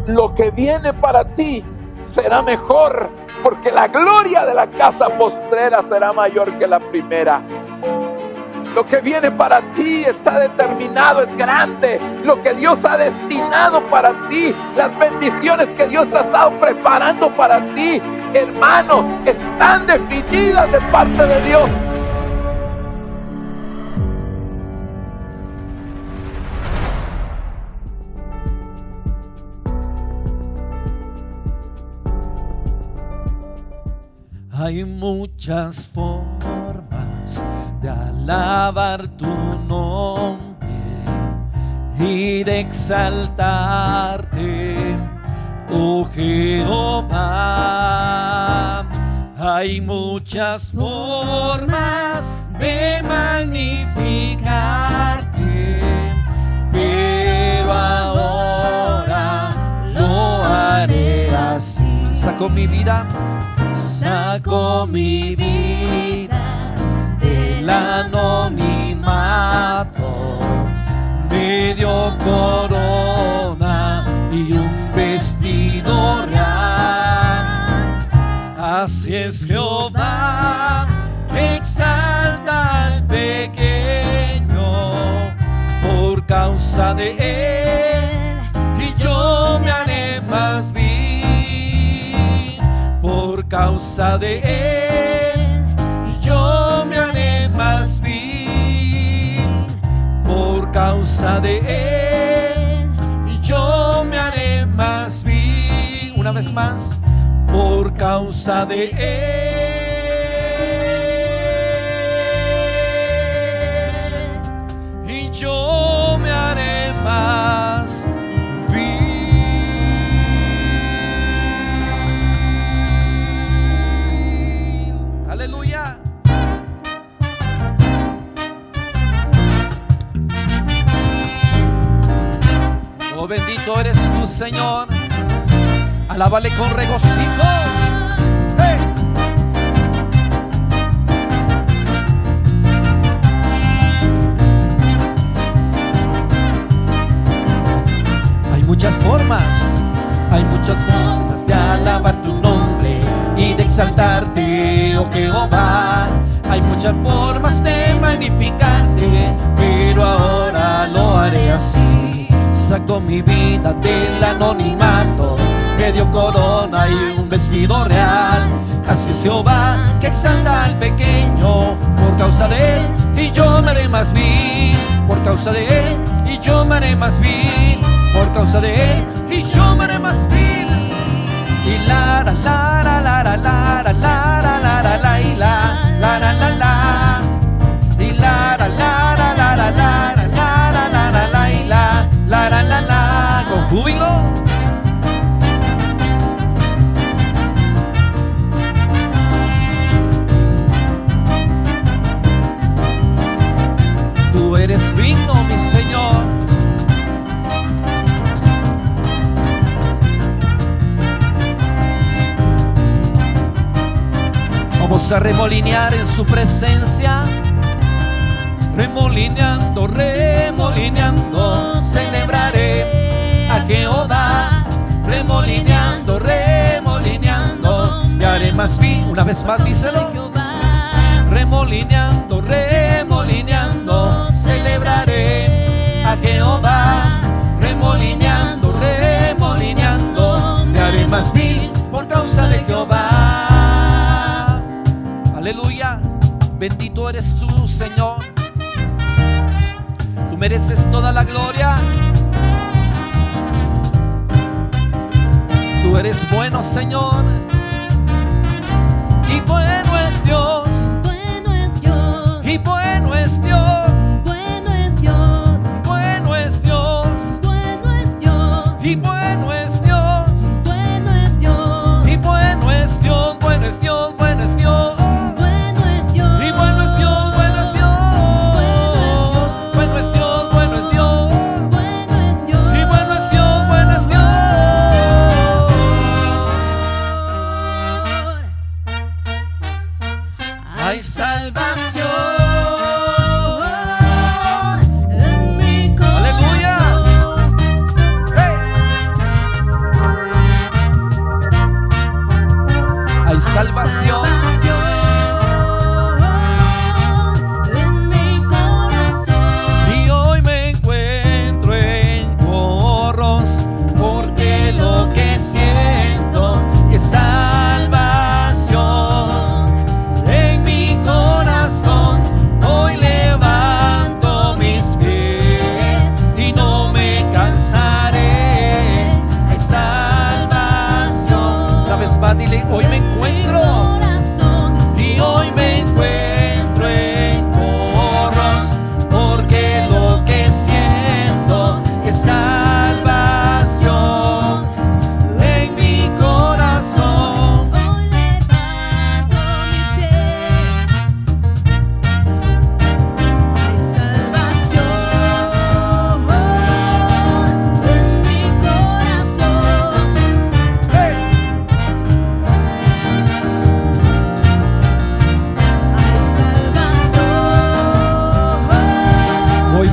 lo que viene para ti será mejor, porque la gloria de la casa postrera será mayor que la primera. Lo que viene para ti está determinado, es grande. Lo que Dios ha destinado para ti, las bendiciones que Dios ha estado preparando para ti, hermano, están definidas de parte de Dios. Hay muchas formas de alabar tu nombre y de exaltarte, oh Jehová. Hay muchas formas de magnificarte, pero ahora lo haré así. Saco mi vida del anonimato, me dio corona y un vestido real. Así es Jehová, que exalta al pequeño por causa de él, y yo me haré más vil. Por causa de él, y yo me haré más vil. Por causa de él, y yo me haré más vil. Una vez más, por causa de él, y yo me haré más vil. Aleluya. Oh, bendito eres tú, Señor. Alábale con regocijo. ¡Hey! Hay muchas formas de alabar tu nombre y de exaltarte, oh Jehová. Hay muchas formas de magnificarte, pero ahora lo haré así. Saco mi vida del anonimato, me dio corona y un vestido real. Así es Jehová, que exalta al pequeño, por causa de él, y yo me haré más vil. Por causa de él, y yo me haré más vil. Por causa de él, y yo me haré más vil. Y la la la la la la la la la la la la la y la la la la la y la la la la la la la la la la la la y la la la la la con júbilo. Tú eres digno, mi Señor. Vamos a remolinear en su presencia, remolineando, remolineando, celebraré a Jehová, remolineando, remolineando, me haré más vil. Una vez más, díselo. Remolineando, remolineando, celebraré a Jehová, remolineando, remolineando, me haré más vil por causa de Jehová. Aleluya, bendito eres tú, Señor. Tú mereces toda la gloria. Tú eres bueno, Señor. Y bueno es Dios. Bueno es Dios. Y bueno es Dios. Bueno es Dios. Bueno es Dios. Bueno es Dios. Y bueno es Dios. Bueno es Dios. Y bueno es Dios. Bueno es Dios. Bueno es Dios. Y bueno es Dios, bueno es Dios. Bueno es Dios, bueno es Dios. Y bueno es Dios, bueno es Dios.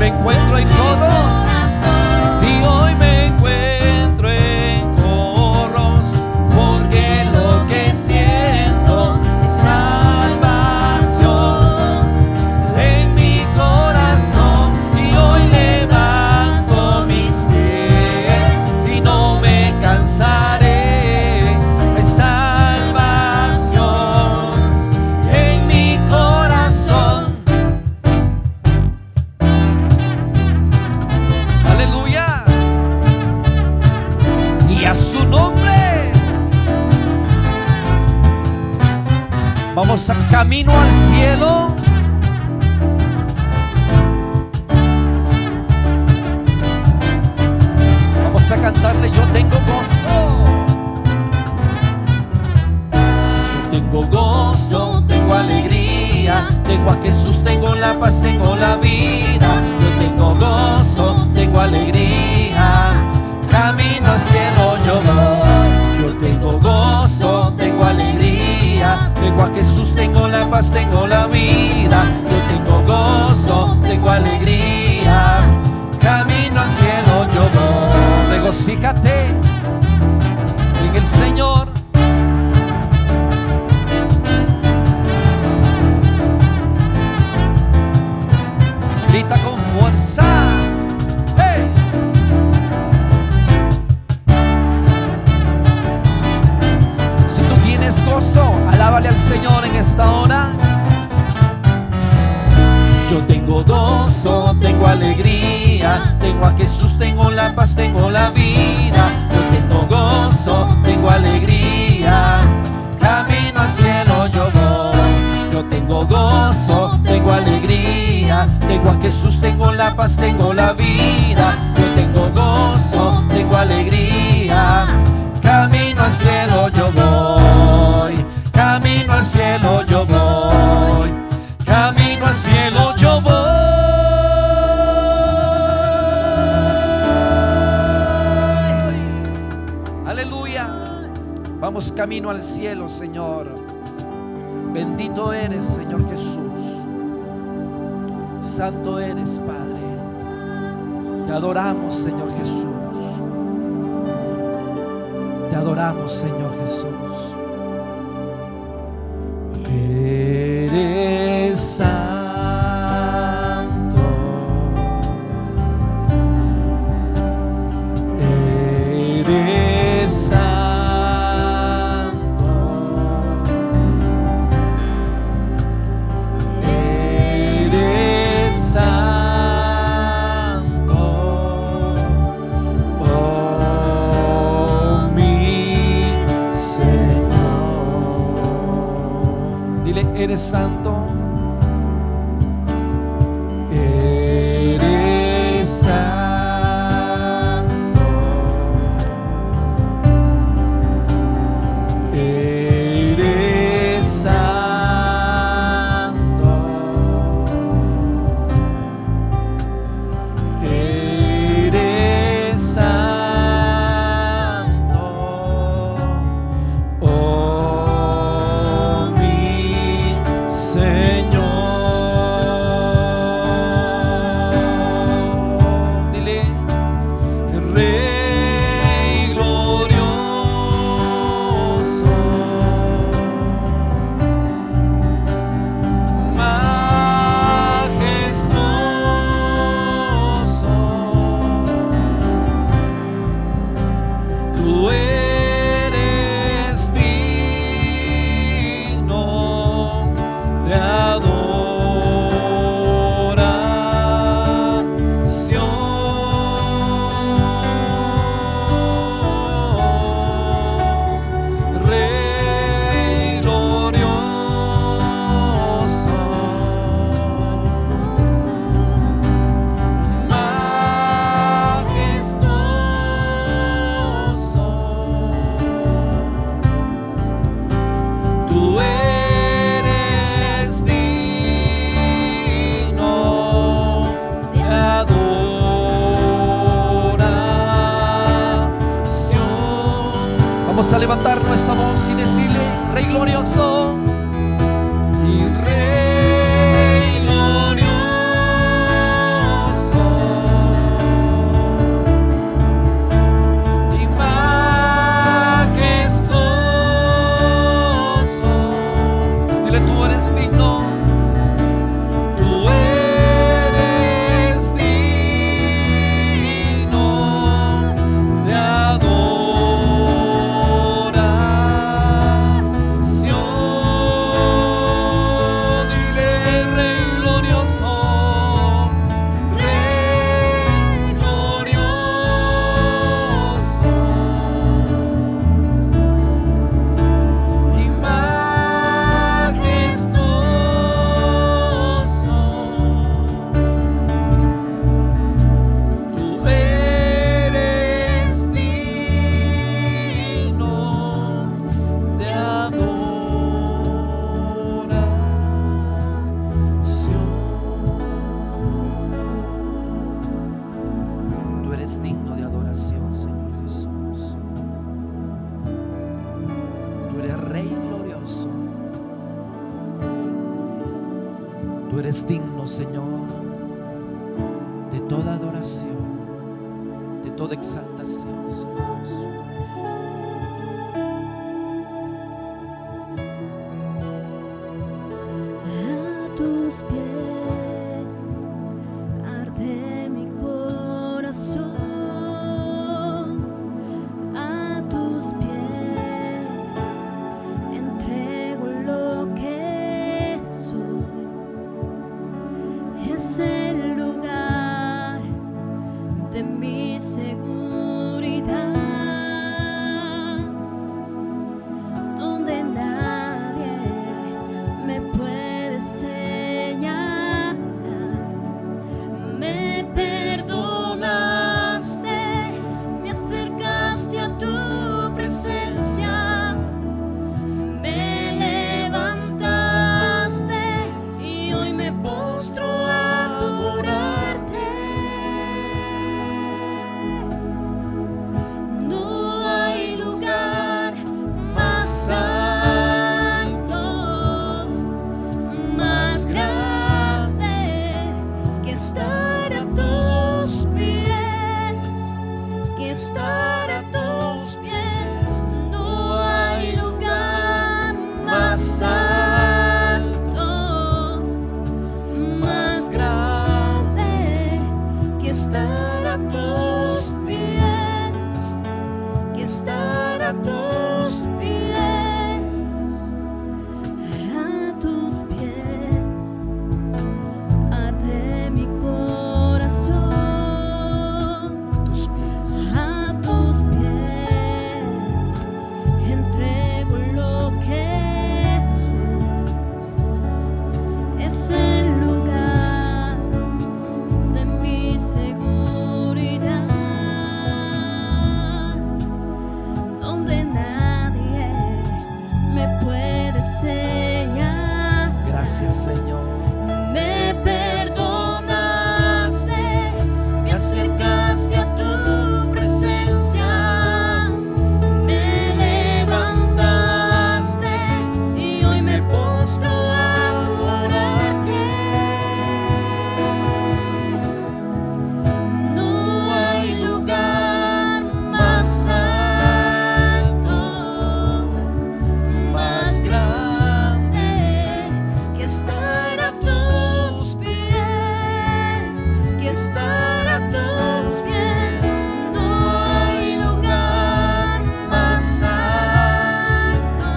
me encuentro en coros. Y hoy me encuentro en coros, porque lo que siento es salvación en mi corazón. Y hoy levanto mis pies y no me cansaré. Es salvación en mi corazón. Aleluya. Y a su nombre vamos a camino al cielo. Vamos a cantarle: yo tengo gozo. Yo tengo gozo, tengo alegría, tengo a Jesús, tengo la paz, tengo la vida. Yo tengo gozo, tengo alegría, camino al cielo yo voy. Yo tengo gozo, tengo alegría, tengo a Jesús, tengo la paz, tengo la vida. Yo tengo gozo, tengo alegría, camino al cielo yo voy. Regocíjate en el Señor. Grita con fuerza. ¡Hey! Si tú tienes gozo, alábale al Señor en esta hora. Yo tengo gozo, tengo alegría, tengo a Jesús, tengo la paz, tengo la vida. Yo tengo gozo, tengo alegría, camino al cielo yo voy. Yo tengo gozo, tengo alegría, tengo a Jesús, tengo la paz, tengo la vida. Yo tengo gozo, tengo alegría, camino al cielo yo voy. Camino al cielo yo voy. Camino al cielo yo voy. Aleluya. Vamos camino al cielo, Señor. Bendito eres, Señor Jesús. Santo eres, Padre. Te adoramos, Señor Jesús. Te adoramos, Señor Jesús. Eres santo. Eres santo. Eres santo. Oh, mi Señor. Dile: eres santo. Eres santo. Eres santo. Eres santo. Oh, mi Señor. Dile: Rey glorioso, majestuoso, tú eres digno de adoración. Rey glorioso, majestuoso, tú eres digno de adoración. Vamos a levantar nuestra voz y decirle: Rey glorioso. Y Rey glorioso, eres digno, Señor, de toda adoración, de toda exaltación, Señor Jesús. A tus pies arde mi corazón, a tus pies entrego lo que soy. Es el lugar de mi seguridad, donde nadie me puede señalar. Me perdonaste, me acercaste a tu presencia, me levantaste y hoy me postro a adorarte. No hay lugar más alto, más grande que estar a tus pies, que estar a tus pies. No hay lugar más alto, más grande que estar a tus pies, que estar a tus pies. A tus pies arde mi corazón, Tus pies. a tus pies entrego lo que soy. Es el lugar de mi seguridad, donde nadie me puede señalar. Gracias, Señor. Me perdonaste, me acercaste a tu presencia, me levantaste y hoy me postro a adorarte. No hay lugar más alto, más grande que estar a tus pies, que estar a tus pies. No hay lugar más alto,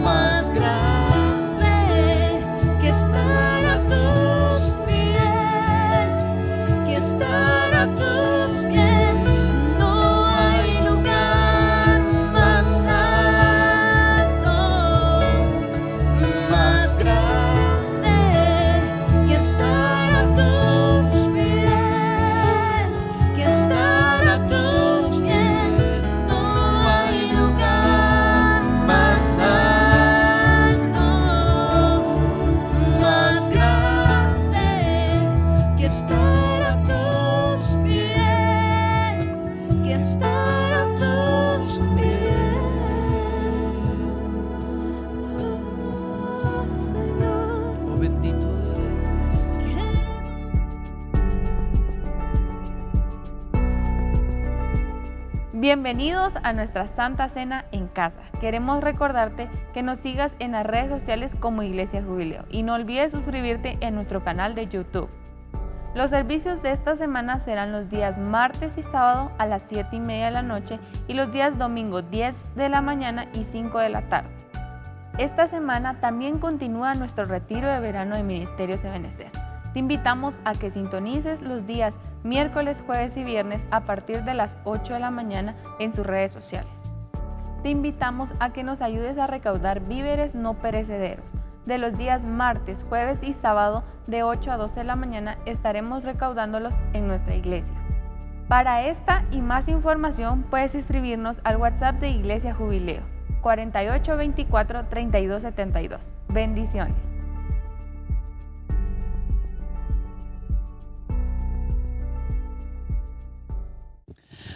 más grande que estar a tus pies, que estar a tus pies. No hay lugar más alto, más grande que estar a tus pies, que estar a tus pies. No hay lugar más alto, más grande que estar a tus pies, que estar a tus pies. Oh, Señor, Oh, bendito eres. Bienvenidos a nuestra Santa Cena en casa. Queremos recordarte que nos sigas en las redes sociales como Iglesia Jubileo y no olvides suscribirte en nuestro canal de YouTube. Los servicios de esta semana serán los días martes y sábado a las 7:30 de la noche y los días domingo 10 de la mañana y 5 de la tarde. Esta semana también continúa nuestro retiro de verano de Ministerios Ebenecer. Te invitamos a que sintonices los días miércoles, jueves y viernes a partir de las 8 de la mañana en sus redes sociales. Te invitamos a que nos ayudes a recaudar víveres no perecederos. De los días martes, jueves y sábado de 8 a 12 de la mañana estaremos recaudándolos en nuestra iglesia. Para esta y más información puedes escribirnos al WhatsApp de Iglesia Jubileo 4824 3272. Bendiciones.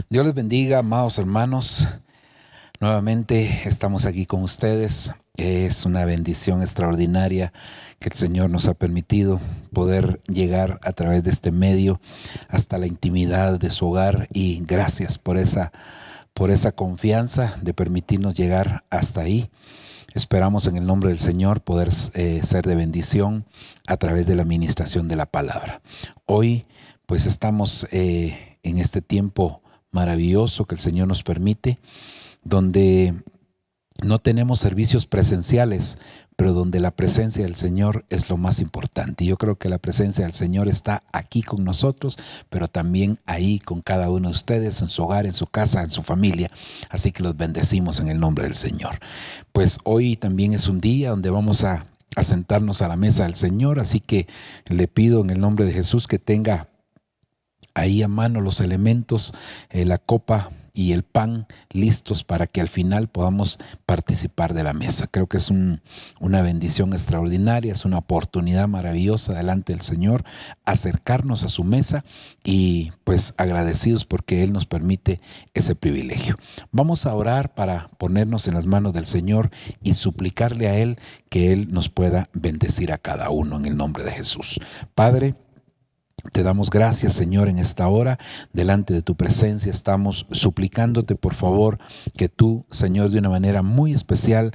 Dios les bendiga, amados hermanos. Nuevamente estamos aquí con ustedes Es una bendición extraordinaria que el Señor nos ha permitido poder llegar a través de este medio hasta la intimidad de su hogar, y gracias por esa confianza de permitirnos llegar hasta ahí. Esperamos en el nombre del Señor poder ser de bendición a través de la administración de la palabra. Hoy pues estamos en este tiempo maravilloso que el Señor nos permite, donde no tenemos servicios presenciales, pero donde la presencia del Señor es lo más importante. Yo creo que la presencia del Señor está aquí con nosotros, pero también ahí con cada uno de ustedes, en su hogar, en su casa, en su familia. Así que los bendecimos en el nombre del Señor. Pues hoy también es un día donde vamos a sentarnos a la mesa del Señor, así que le pido en el nombre de Jesús que tenga ahí a mano los elementos, la copa y el pan listos para que al final podamos participar de la mesa. Creo que es una bendición extraordinaria, es una oportunidad maravillosa delante del Señor, acercarnos a su mesa y pues agradecidos porque Él nos permite ese privilegio. Vamos a orar para ponernos en las manos del Señor y suplicarle a Él que Él nos pueda bendecir a cada uno en el nombre de Jesús. Padre, te damos gracias, Señor, en esta hora. Delante de tu presencia estamos suplicándote, por favor, que tú, Señor, de una manera muy especial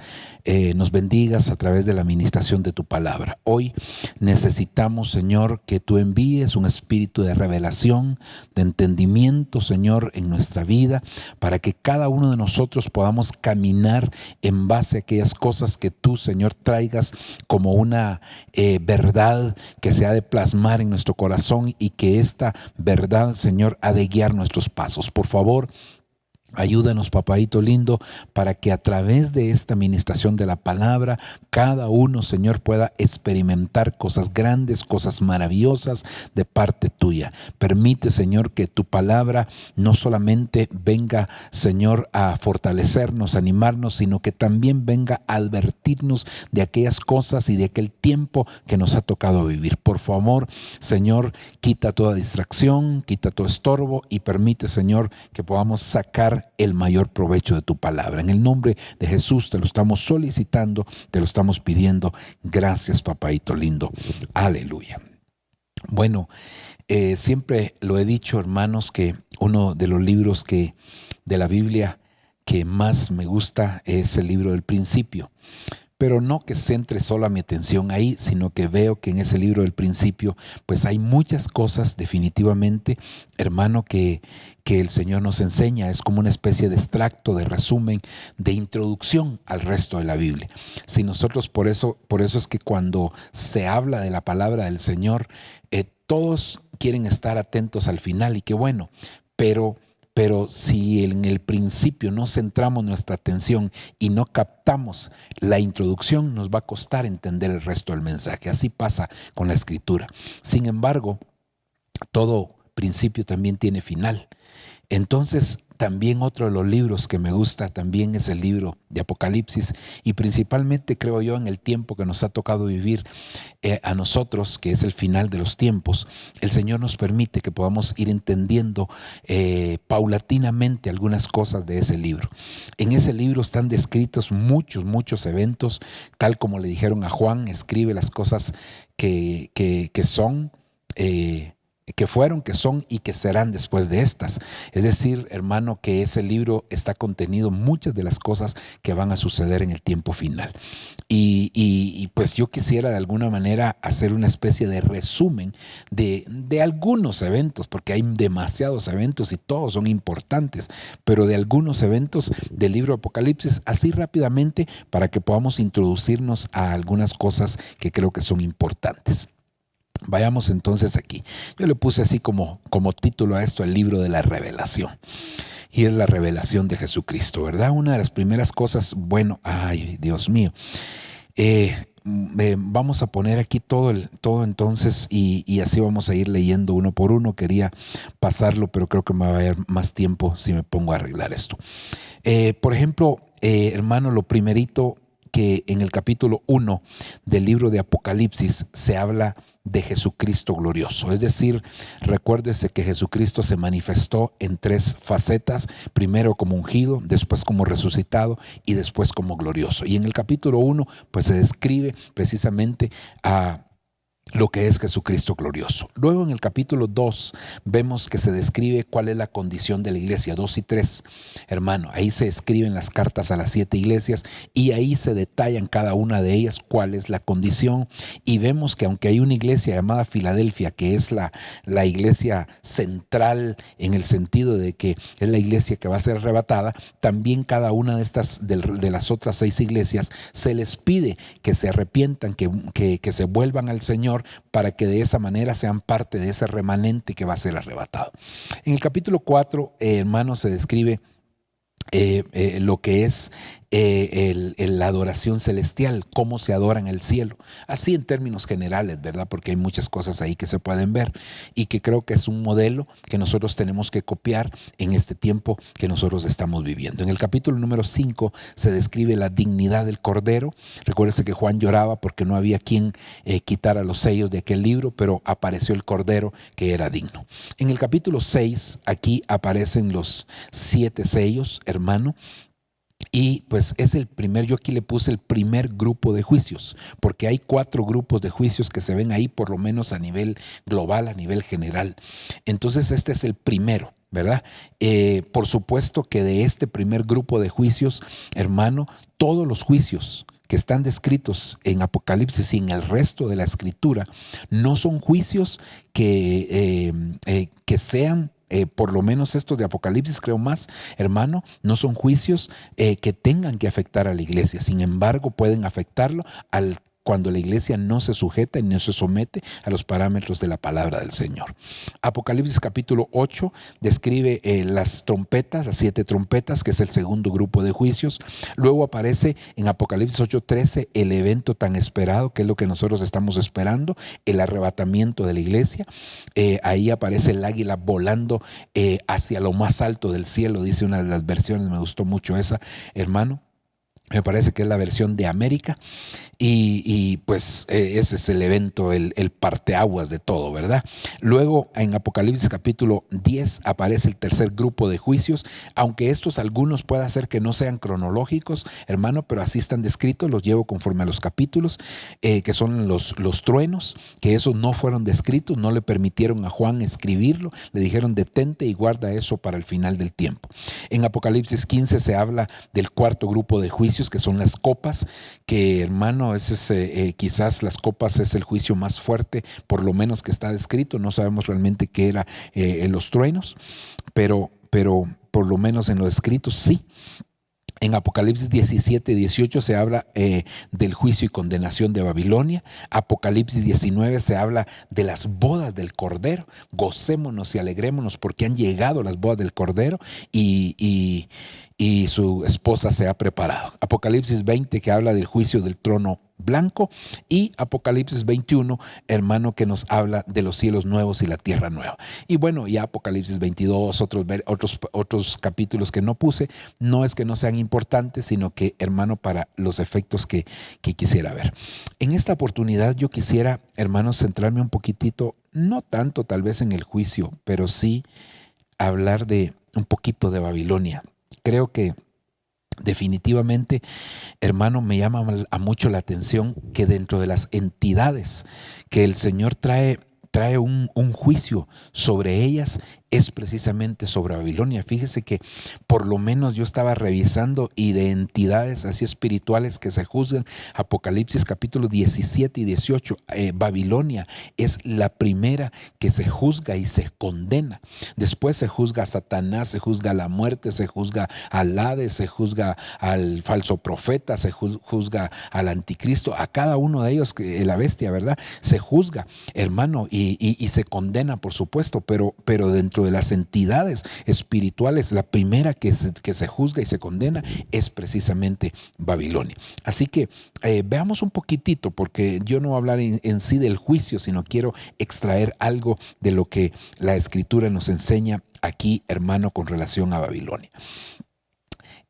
nos bendigas a través de la administración de tu palabra. Hoy necesitamos, Señor, que tú envíes un espíritu de revelación, de entendimiento, Señor, en nuestra vida, para que cada uno de nosotros podamos caminar en base a aquellas cosas que tú, Señor, traigas como una verdad que se ha de plasmar en nuestro corazón, y que esta verdad, Señor, ha de guiar nuestros pasos. Por favor, ayúdanos, papadito lindo, para que a través de esta administración de la palabra, cada uno, Señor, pueda experimentar cosas grandes, cosas maravillosas de parte tuya. Permite, Señor, que tu palabra no solamente venga, Señor, a fortalecernos, a animarnos, sino que también venga a advertirnos de aquellas cosas y de aquel tiempo que nos ha tocado vivir. Por favor, Señor, quita toda distracción, quita todo estorbo y permite, Señor, que podamos sacar el mayor provecho de tu palabra. En el nombre de Jesús te lo estamos solicitando, te lo estamos pidiendo. Gracias, papadito lindo. Aleluya. Bueno, siempre lo he dicho, hermanos, que uno de los libros de la Biblia que más me gusta es el libro del Principio. Pero no que centre solo mi atención ahí, sino que veo que en ese libro del Principio pues hay muchas cosas definitivamente, hermano, que el Señor nos enseña. Es como una especie de extracto, de resumen, de introducción al resto de la Biblia. Si nosotros por eso es que cuando se habla de la palabra del Señor, todos quieren estar atentos al final, y qué bueno, pero si en el principio no centramos nuestra atención y no captamos la introducción, nos va a costar entender el resto del mensaje. Así pasa con la Escritura. Sin embargo, todo principio también tiene final. Entonces, también otro de los libros que me gusta también es el libro de Apocalipsis, y principalmente creo yo en el tiempo que nos ha tocado vivir a nosotros, que es el final de los tiempos. El Señor nos permite que podamos ir entendiendo paulatinamente algunas cosas de ese libro. En ese libro están descritos muchos eventos, tal como le dijeron a Juan: escribe las cosas que son, que fueron, que son y que serán después de estas. Es decir, hermano, que ese libro está contenido muchas de las cosas que van a suceder en el tiempo final. Y pues yo quisiera de alguna manera hacer una especie de resumen de algunos eventos, porque hay demasiados eventos y todos son importantes, pero de algunos eventos del libro Apocalipsis, así rápidamente, para que podamos introducirnos a algunas cosas que creo que son importantes. Vayamos entonces aquí. Yo le puse así como título a esto: el libro de la revelación. Y es la revelación de Jesucristo, ¿verdad? Una de las primeras cosas, bueno, ay, Dios mío. Vamos a poner aquí todo entonces, y así vamos a ir leyendo uno por uno. Quería pasarlo, pero creo que me va a dar más tiempo si me pongo a arreglar esto. Por ejemplo, hermano, lo primerito, que en el capítulo 1 del libro de Apocalipsis se habla de Jesucristo glorioso. Es decir, recuérdese que Jesucristo se manifestó en 3 facetas, primero como ungido, después como resucitado y después como glorioso. Y en el capítulo 1 pues se describe precisamente a lo que es Jesucristo glorioso. Luego en el capítulo 2 vemos que se describe cuál es la condición de la iglesia, 2 y 3, hermano. Ahí se escriben las cartas a las 7 iglesias y ahí se detallan cada una de ellas cuál es la condición. Y vemos que aunque hay una iglesia llamada Filadelfia, que es la iglesia central en el sentido de que es la iglesia que va a ser arrebatada, también cada una de las otras 6 iglesias se les pide que se arrepientan, que se vuelvan al Señor, para que de esa manera sean parte de ese remanente que va a ser arrebatado. En el capítulo 4, hermanos, se describe lo que es la adoración celestial, cómo se adora en el cielo, así en términos generales, ¿verdad? Porque hay muchas cosas ahí que se pueden ver y que creo que es un modelo que nosotros tenemos que copiar en este tiempo que nosotros estamos viviendo. En el capítulo número 5 se describe la dignidad del Cordero. Recuérdese que Juan lloraba porque no había quien quitara los sellos de aquel libro, pero apareció el Cordero que era digno. En el capítulo 6 aquí aparecen los 7 sellos, hermano. Y pues es el primer, yo aquí le puse el primer grupo de juicios, porque hay 4 grupos de juicios que se ven ahí por lo menos a nivel global, a nivel general. Entonces este es el primero, ¿verdad? Por supuesto que de este primer grupo de juicios, hermano, todos los juicios que están descritos en Apocalipsis y en el resto de la Escritura no son juicios que sean por lo menos estos de Apocalipsis, creo más, hermano, no son juicios que tengan que afectar a la iglesia. Sin embargo, pueden afectarlo cuando la iglesia no se sujeta y no se somete a los parámetros de la palabra del Señor. Apocalipsis capítulo 8 describe las trompetas, las 7 trompetas, que es el segundo grupo de juicios. Luego aparece en Apocalipsis 8:13 el evento tan esperado, que es lo que nosotros estamos esperando, el arrebatamiento de la iglesia. Ahí aparece el águila volando hacia lo más alto del cielo, dice una de las versiones, me gustó mucho esa, hermano. Me parece que es la versión de América y pues ese es el evento, el parteaguas de todo, ¿verdad? Luego en Apocalipsis capítulo 10 aparece el tercer grupo de juicios, aunque estos algunos pueda ser que no sean cronológicos, hermano, pero así están descritos, los llevo conforme a los capítulos, que son los truenos, que esos no fueron descritos, no le permitieron a Juan escribirlo, le dijeron detente y guarda eso para el final del tiempo. En Apocalipsis 15 se habla del cuarto grupo de juicios, que son las copas, que hermano, ese es, quizás las copas es el juicio más fuerte, por lo menos que está descrito, no sabemos realmente qué era en los truenos, pero por lo menos en los escritos sí. En Apocalipsis 17, 18 se habla del juicio y condenación de Babilonia. Apocalipsis 19 se habla de las bodas del Cordero. Gocémonos y alegrémonos porque han llegado las bodas del Cordero y su esposa se ha preparado. Apocalipsis 20 que habla del juicio del trono blanco y Apocalipsis 21, hermano, que nos habla de los cielos nuevos y la tierra nueva. Y bueno, ya Apocalipsis 22, otros capítulos que no puse, no es que no sean importantes, sino que, hermano, para los efectos que quisiera ver. En esta oportunidad yo quisiera, hermano, centrarme un poquitito, no tanto tal vez en el juicio, pero sí hablar de un poquito de Babilonia. Creo que definitivamente, hermano, me llama mucho la atención que dentro de las entidades que el Señor trae un juicio sobre ellas, es precisamente sobre Babilonia. Fíjese que por lo menos yo estaba revisando y de entidades así espirituales que se juzgan, Apocalipsis capítulo 17 y 18, Babilonia es la primera que se juzga y se condena. Después se juzga a Satanás, se juzga a la muerte, se juzga al Hades, se juzga al falso profeta, se juzga al anticristo, a cada uno de ellos, la bestia, ¿verdad? Se juzga, hermano, y se condena, por supuesto, pero dentro de las entidades espirituales, la primera que se juzga y se condena es precisamente Babilonia. Así que veamos un poquitito, porque yo no voy a hablar en sí del juicio, sino quiero extraer algo de lo que la Escritura nos enseña aquí, hermano, con relación a Babilonia.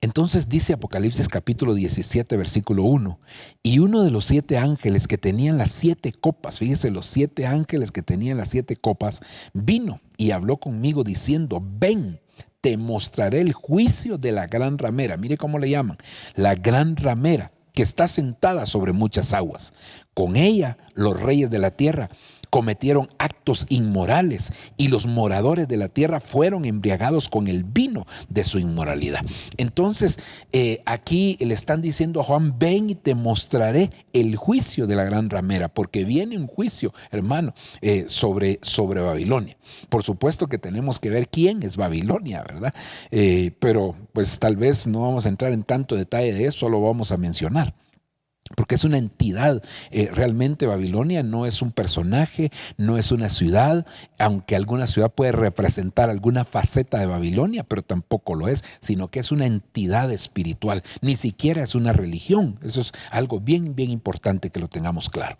Entonces dice Apocalipsis capítulo 17, versículo 1, y uno de los 7 ángeles que tenían las 7 copas, fíjese, los 7 ángeles que tenían las 7 copas, vino y habló conmigo diciendo, ven, te mostraré el juicio de la gran ramera. Mire cómo le llaman, la gran ramera, que está sentada sobre muchas aguas. Con ella los reyes de la tierra cometieron actos inmorales y los moradores de la tierra fueron embriagados con el vino de su inmoralidad. Entonces, aquí le están diciendo a Juan, ven y te mostraré el juicio de la gran ramera, porque viene un juicio, hermano, sobre Babilonia. Por supuesto que tenemos que ver quién es Babilonia, ¿verdad? Pero pues tal vez no vamos a entrar en tanto detalle de eso, solo vamos a mencionar. Porque es una entidad, realmente Babilonia no es un personaje, no es una ciudad, aunque alguna ciudad puede representar alguna faceta de Babilonia, pero tampoco lo es, sino que es una entidad espiritual, ni siquiera es una religión. Eso es algo bien, bien importante que lo tengamos claro.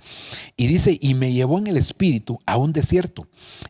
Y dice, y me llevó en el espíritu a un desierto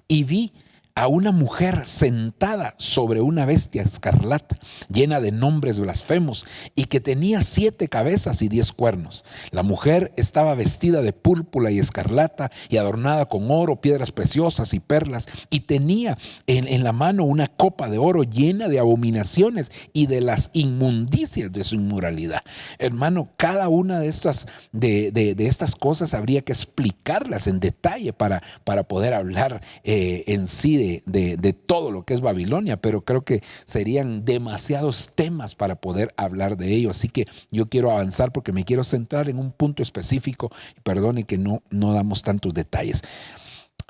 y vi a una mujer sentada sobre una bestia escarlata, llena de nombres blasfemos, y que tenía 7 cabezas y 10 cuernos. La mujer estaba vestida de púrpura y escarlata, y adornada con oro, piedras preciosas y perlas, y tenía en la mano una copa de oro llena de abominaciones y de las inmundicias de su inmoralidad. Hermano, cada una de estas, de estas cosas habría que explicarlas en detalle para poder hablar en sí de todo lo que es Babilonia, pero creo que serían demasiados temas para poder hablar de ello. Así que yo quiero avanzar porque me quiero centrar en un punto específico. Perdone que no damos tantos detalles.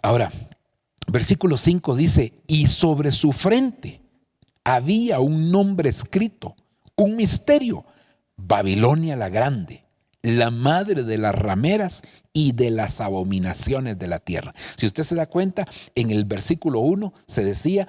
Ahora, versículo 5 dice, y sobre su frente había un nombre escrito, un misterio, Babilonia la grande, la madre de las rameras y de las abominaciones de la tierra. Si usted se da cuenta, en el versículo 1 se decía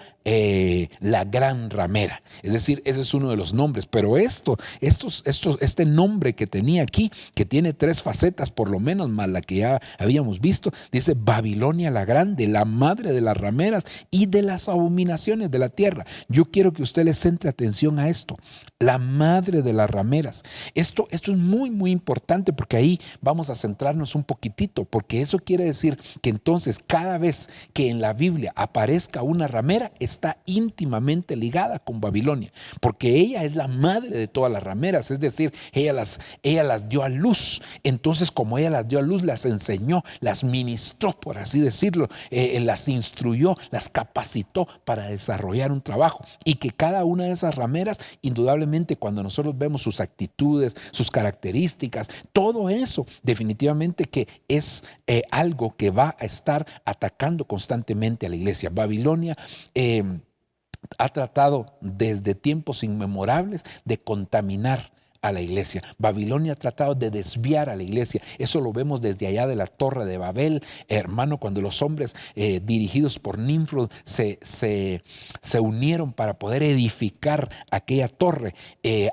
la gran ramera. Es decir, ese es uno de los nombres. Pero este nombre que tenía aquí, que tiene 3 facetas por lo menos, más la que ya habíamos visto, dice Babilonia la grande, la madre de las rameras y de las abominaciones de la tierra. Yo quiero que usted le centre atención a esto. La madre de las rameras. Esto es muy, muy importante porque ahí vamos a centrarnos un poquitito, porque eso quiere decir que entonces cada vez que en la Biblia aparezca una ramera, está íntimamente ligada con Babilonia, porque ella es la madre de todas las rameras, es decir, ella las dio a luz. Entonces, como ella las dio a luz, las enseñó, las ministró, por así decirlo, las instruyó, las capacitó para desarrollar un trabajo, y que cada una de esas rameras, indudablemente, cuando nosotros vemos sus actitudes, sus características, todo eso definitivamente que es algo que va a estar atacando constantemente a la iglesia. Babilonia ha tratado desde tiempos inmemorables de contaminar a la iglesia. Babilonia ha tratado de desviar a la iglesia. Eso lo vemos desde allá de la Torre de Babel, hermano, cuando los hombres dirigidos por Nimrod se unieron para poder edificar aquella torre,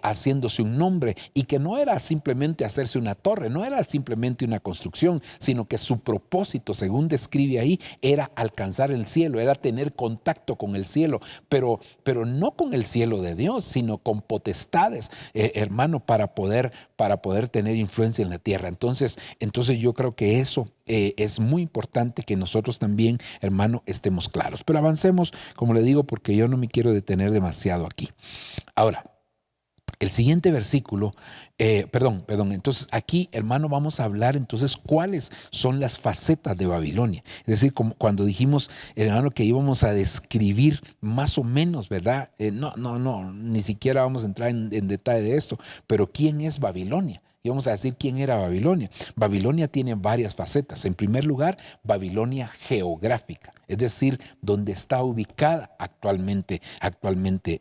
haciéndose un nombre, y que no era simplemente hacerse una torre, no era simplemente una construcción, sino que su propósito, según describe ahí, era alcanzar el cielo, era tener contacto con el cielo, pero no con el cielo de Dios, sino con potestades, hermano, para poder tener influencia en la tierra. Entonces yo creo que eso es muy importante que nosotros también, hermano, estemos claros. Pero avancemos, como le digo, porque yo no me quiero detener demasiado aquí. Ahora, el siguiente versículo, entonces aquí, hermano, vamos a hablar entonces cuáles son las facetas de Babilonia. Es decir, como cuando dijimos, hermano, que íbamos a describir más o menos, ¿verdad? No, ni siquiera vamos a entrar en detalle de esto, pero ¿quién es Babilonia? Y vamos a decir quién era Babilonia. Babilonia tiene varias facetas. En primer lugar, Babilonia geográfica, es decir, donde está ubicada actualmente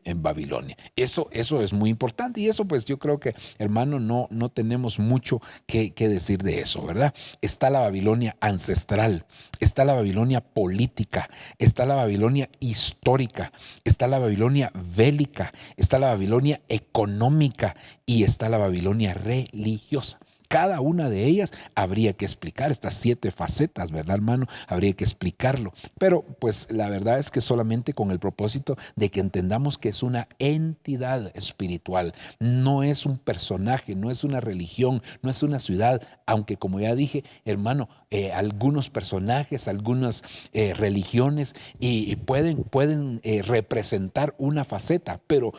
en Babilonia. Eso es muy importante, y eso pues yo creo que, hermano, no tenemos mucho que decir de eso, ¿verdad? Está la Babilonia ancestral, está la Babilonia política, está la Babilonia histórica, está la Babilonia bélica, está la Babilonia económica y está la Babilonia religiosa. cada una de ellas habría que explicar, estas 7 facetas, ¿verdad, hermano? Habría que explicarlo. Pero pues la verdad es que solamente con el propósito de que entendamos que es una entidad espiritual, no es un personaje, no es una religión, no es una ciudad, aunque como ya dije, hermano, algunos personajes, algunas religiones y pueden representar una faceta, pero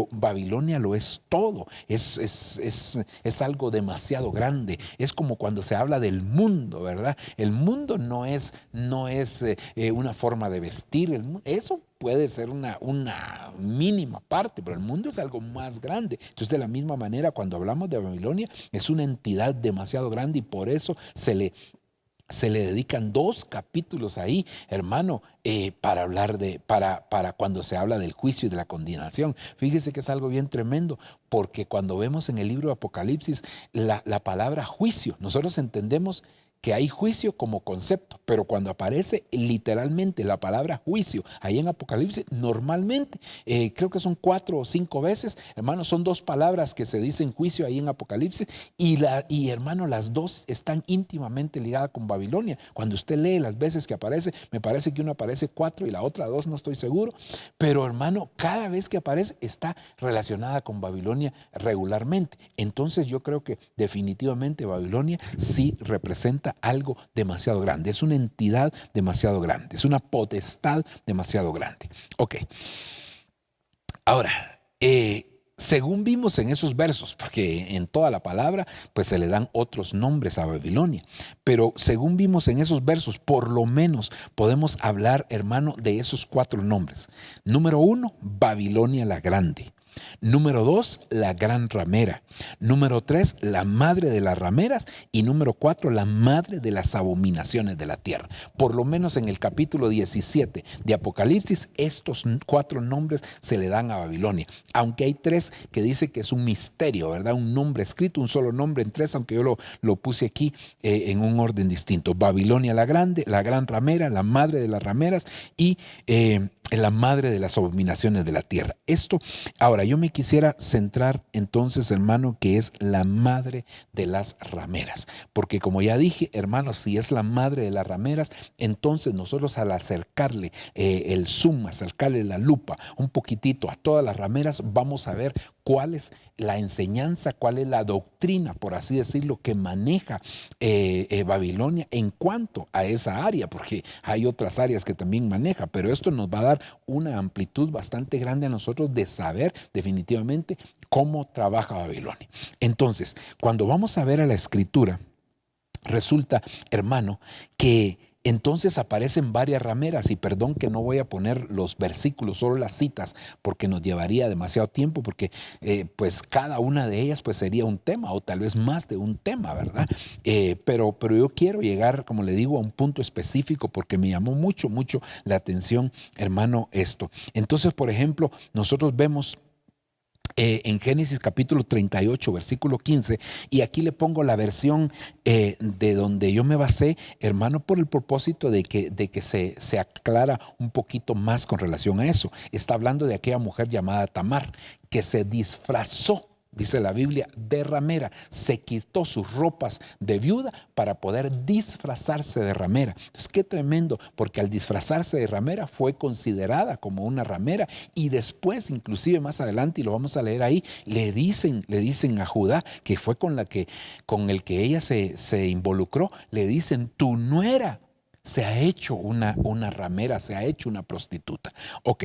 Babilonia lo es todo, es algo demasiado grande. Es como cuando se habla del mundo, ¿verdad? El mundo no es una forma de vestir, eso puede ser una mínima parte, pero el mundo es algo más grande. Entonces, de la misma manera, cuando hablamos de Babilonia, es una entidad demasiado grande y por eso se le dedican 2 capítulos ahí, hermano, para hablar para cuando se habla del juicio y de la condenación. Fíjese que es algo bien tremendo, porque cuando vemos en el libro de Apocalipsis la palabra juicio, nosotros entendemos que hay juicio como concepto, pero cuando aparece literalmente la palabra juicio ahí en Apocalipsis, normalmente, creo que son 4 o 5 veces, hermano, son 2 palabras que se dicen juicio ahí en Apocalipsis y hermano, las 2 están íntimamente ligadas con Babilonia. Cuando usted lee las veces que aparece, me parece que una aparece 4 y la otra 2, no estoy seguro, pero hermano, cada vez que aparece está relacionada con Babilonia regularmente. Entonces yo creo que definitivamente Babilonia sí representa algo demasiado grande, es una entidad demasiado grande, es una potestad demasiado grande. Ok, ahora, según vimos en esos versos, porque en toda la palabra pues se le dan otros nombres a Babilonia, pero según vimos en esos versos, por lo menos podemos hablar, hermano, de esos 4 nombres. Número 1, Babilonia la Grande. Número 2, la gran ramera. Número 3, la madre de las rameras. Y número 4, la madre de las abominaciones de la tierra. Por lo menos en el capítulo 17 de Apocalipsis, estos 4 nombres se le dan a Babilonia. Aunque hay 3 que dice que es un misterio, ¿verdad? Un nombre escrito, un solo nombre en 3, aunque yo lo puse aquí en un orden distinto. Babilonia la Grande, la gran ramera, la madre de las rameras y la madre de las abominaciones de la tierra. Ahora yo me quisiera centrar entonces, hermano, que es la madre de las rameras, porque como ya dije, hermano, si es la madre de las rameras, entonces nosotros al acercarle el zoom, acercarle la lupa un poquitito a todas las rameras, vamos a ver cuál es la enseñanza, cuál es la doctrina, por así decirlo, que maneja Babilonia en cuanto a esa área, porque hay otras áreas que también maneja, pero esto nos va a dar una amplitud bastante grande a nosotros de saber definitivamente cómo trabaja Babilonia. Entonces, cuando vamos a ver a la escritura, resulta, hermano, que entonces aparecen varias rameras y perdón que no voy a poner los versículos, solo las citas, porque nos llevaría demasiado tiempo, porque pues cada una de ellas pues sería un tema o tal vez más de un tema, ¿verdad? Pero yo quiero llegar, como le digo, a un punto específico porque me llamó mucho la atención, hermano, esto. Entonces, por ejemplo, nosotros vemos en Génesis capítulo 38, versículo 15, y aquí le pongo la versión de donde yo me basé, hermano, por el propósito de que se aclara un poquito más con relación a eso. Está hablando de aquella mujer llamada Tamar, que se disfrazó, dice la Biblia, de ramera, se quitó sus ropas de viuda para poder disfrazarse de ramera. Entonces, qué tremendo, porque al disfrazarse de ramera fue considerada como una ramera y después, inclusive más adelante, y lo vamos a leer ahí, le dicen a Judá, que fue con el que ella se involucró, le dicen, tu nuera se ha hecho una ramera, se ha hecho una prostituta. Ok,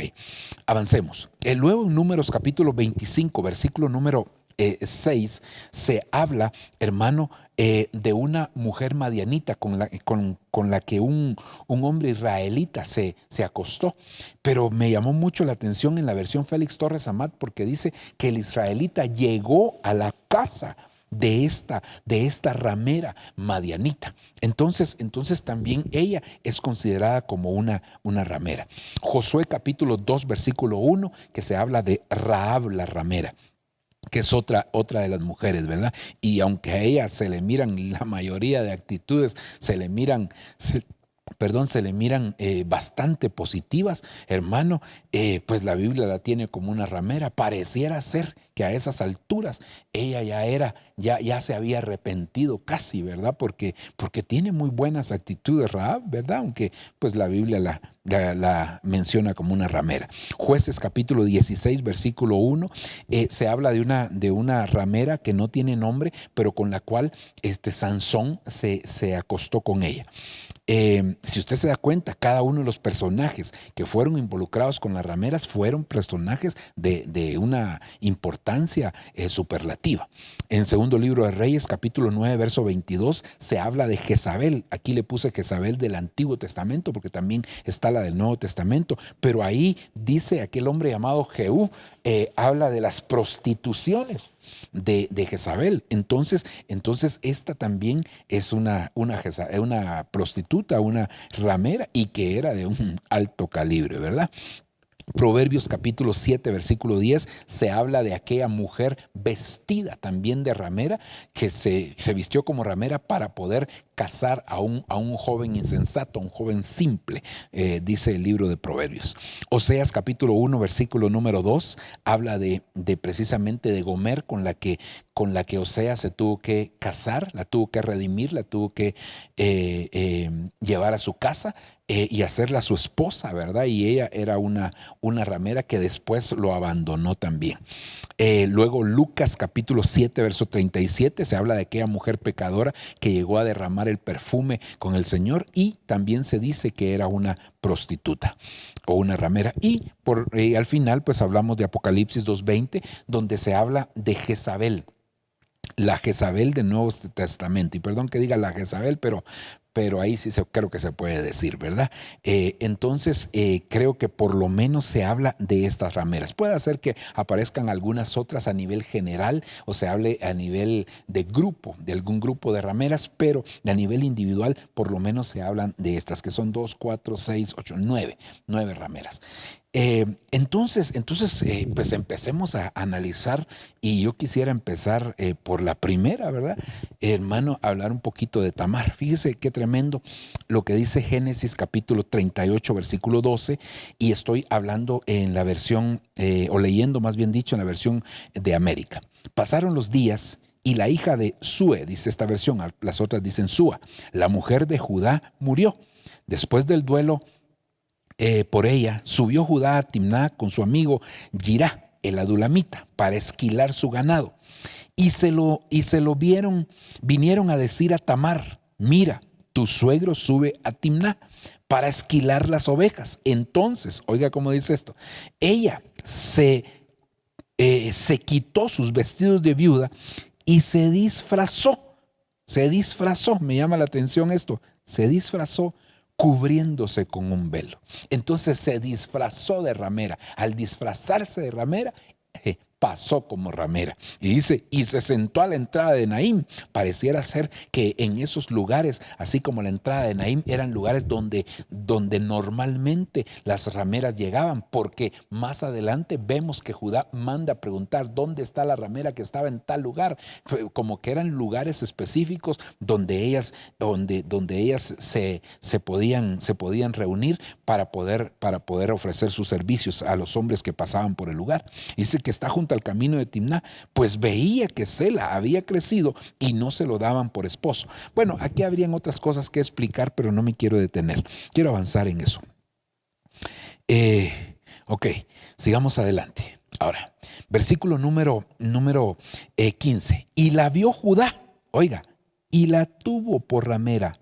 avancemos. Luego en Números capítulo 25, versículo número 6, se habla, hermano, de una mujer madianita con la que un hombre israelita se acostó. Pero me llamó mucho la atención en la versión Félix Torres Amat porque dice que el israelita llegó a la casa de esta ramera madianita. Entonces también ella es considerada como una ramera. Josué capítulo 2 versículo 1, que se habla de Rahab la ramera, que es otra de las mujeres, ¿verdad? Y aunque a ella se le miran la mayoría de actitudes, se le miran bastante positivas, hermano, pues la Biblia la tiene como una ramera. Pareciera ser que a esas alturas ella ya se había arrepentido casi, ¿verdad? Porque tiene muy buenas actitudes Rahab, ¿verdad? Aunque pues la Biblia la menciona como una ramera. Jueces capítulo 16, versículo 1, se habla de una ramera que no tiene nombre, pero con la cual Sansón se acostó con ella. Si usted se da cuenta, cada uno de los personajes que fueron involucrados con las rameras fueron personajes de una importancia superlativa. En el segundo libro de Reyes, capítulo 9, verso 22, se habla de Jezabel. Aquí le puse Jezabel del Antiguo Testamento porque también está la del Nuevo Testamento, pero ahí dice aquel hombre llamado Jehú, habla de las prostituciones de Jezabel. Entonces esta también es una prostituta, una ramera, y que era de un alto calibre, ¿verdad? Proverbios capítulo 7, versículo 10, se habla de aquella mujer vestida también de ramera, que se vistió como ramera para poder casar a un joven insensato, a un joven simple, dice el libro de Proverbios. Oseas capítulo 1, versículo número 2, habla de precisamente de Gomer, con la que Oseas se tuvo que casar, la tuvo que redimir, la tuvo que llevar a su casa y hacerla su esposa, ¿verdad? Y ella era una ramera que después lo abandonó también. Luego Lucas capítulo 7, verso 37, se habla de aquella mujer pecadora que llegó a derramar el perfume con el Señor, y también se dice que era una prostituta o una ramera. Y al final pues hablamos de Apocalipsis 2:20, donde se habla de Jezabel, la Jezabel del Nuevo Testamento. Y perdón que diga la Jezabel, pero ahí sí creo que se puede decir, ¿verdad? Entonces, creo que por lo menos se habla de estas rameras. Puede ser que aparezcan algunas otras a nivel general, o se hable a nivel de grupo, de algún grupo de rameras, pero a nivel individual por lo menos se hablan de estas, que son 2, 4, 6, 8, 9 rameras. Entonces, pues empecemos a analizar, y yo quisiera empezar por la primera, ¿verdad? Hermano, hablar un poquito de Tamar. Fíjese qué tremendo lo que dice Génesis capítulo 38, versículo 12, y estoy hablando en la versión, o leyendo más bien dicho, en la versión de América. Pasaron los días y la hija de Sue, dice esta versión, las otras dicen Sua, la mujer de Judá, murió. Después del duelo por ella, subió Judá a Timná con su amigo Girá, el adulamita, para esquilar su ganado. Y vinieron a decir a Tamar: mira, tu suegro sube a Timná para esquilar las ovejas. Entonces, oiga cómo dice esto, ella se quitó sus vestidos de viuda y se disfrazó, me llama la atención esto, se disfrazó cubriéndose con un velo. Entonces se disfrazó de ramera. Al disfrazarse de ramera, pasó como ramera. Y dice, y se sentó a la entrada de Naim. Pareciera ser que en esos lugares, así como la entrada de Naim, eran lugares donde normalmente las rameras llegaban, porque más adelante vemos que Judá manda a preguntar dónde está la ramera que estaba en tal lugar, como que eran lugares específicos donde ellas se podían reunir para poder ofrecer sus servicios a los hombres que pasaban por el lugar. Dice que está junto al camino de Timná, pues veía que Sela había crecido y no se lo daban por esposo. Bueno, aquí habrían otras cosas que explicar, pero no me quiero detener. Quiero avanzar en eso. Ok, sigamos adelante. Ahora, versículo número 15. Y la vio Judá, oiga, y la tuvo por ramera,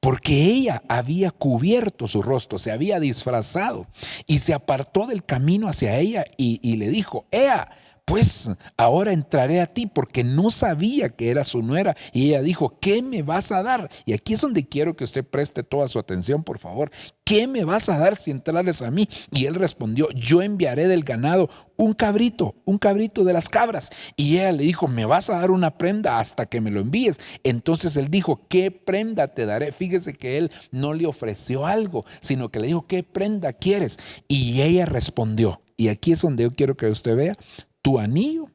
porque ella había cubierto su rostro, se había disfrazado, y se apartó del camino hacia ella y le dijo: ea, pues ahora entraré a ti, porque no sabía que era su nuera. Y ella dijo: ¿qué me vas a dar? Y aquí es donde quiero que usted preste toda su atención, por favor. ¿Qué me vas a dar si entrares a mí? Y él respondió: yo enviaré del ganado un cabrito de las cabras. Y ella le dijo: me vas a dar una prenda hasta que me lo envíes. Entonces él dijo: ¿qué prenda te daré? Fíjese que él no le ofreció algo, sino que le dijo: ¿qué prenda quieres? Y ella respondió, y aquí es donde yo quiero que usted vea: tu anillo,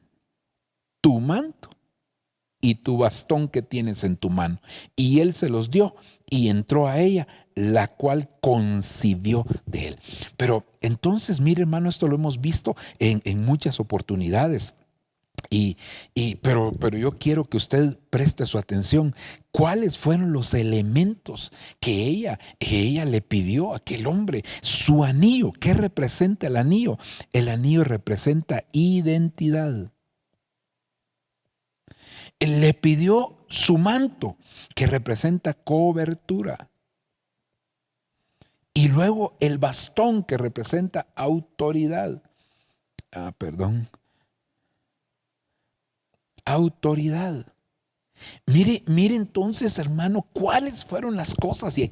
tu manto y tu bastón que tienes en tu mano. Y él se los dio y entró a ella, la cual concibió de él. Pero entonces, mire, hermano, esto lo hemos visto en muchas oportunidades. Pero yo quiero que usted preste su atención. ¿Cuáles fueron los elementos que ella le pidió a aquel hombre? Su anillo. ¿Qué representa el anillo? El anillo representa identidad. Él le pidió su manto, que representa cobertura. Y luego el bastón, que representa autoridad. Autoridad. Mire entonces, hermano, cuáles fueron las cosas. Y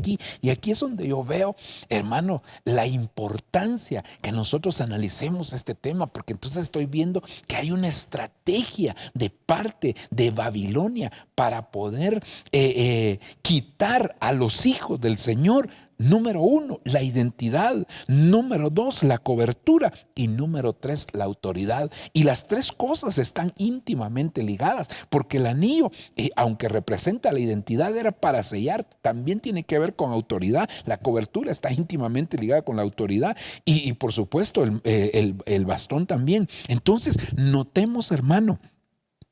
aquí es donde yo veo, hermano, la importancia que nosotros analicemos este tema, porque entonces estoy viendo que hay una estrategia de parte de Babilonia para poder quitar a los hijos del Señor. Número 1, la identidad. Número 2, la cobertura. Y número 3, la autoridad. Y las tres cosas están íntimamente ligadas, porque el anillo, aunque representa la identidad, era para sellar, también tiene que ver con autoridad. La cobertura está íntimamente ligada con la autoridad y por supuesto el bastón también. Entonces, notemos, hermano,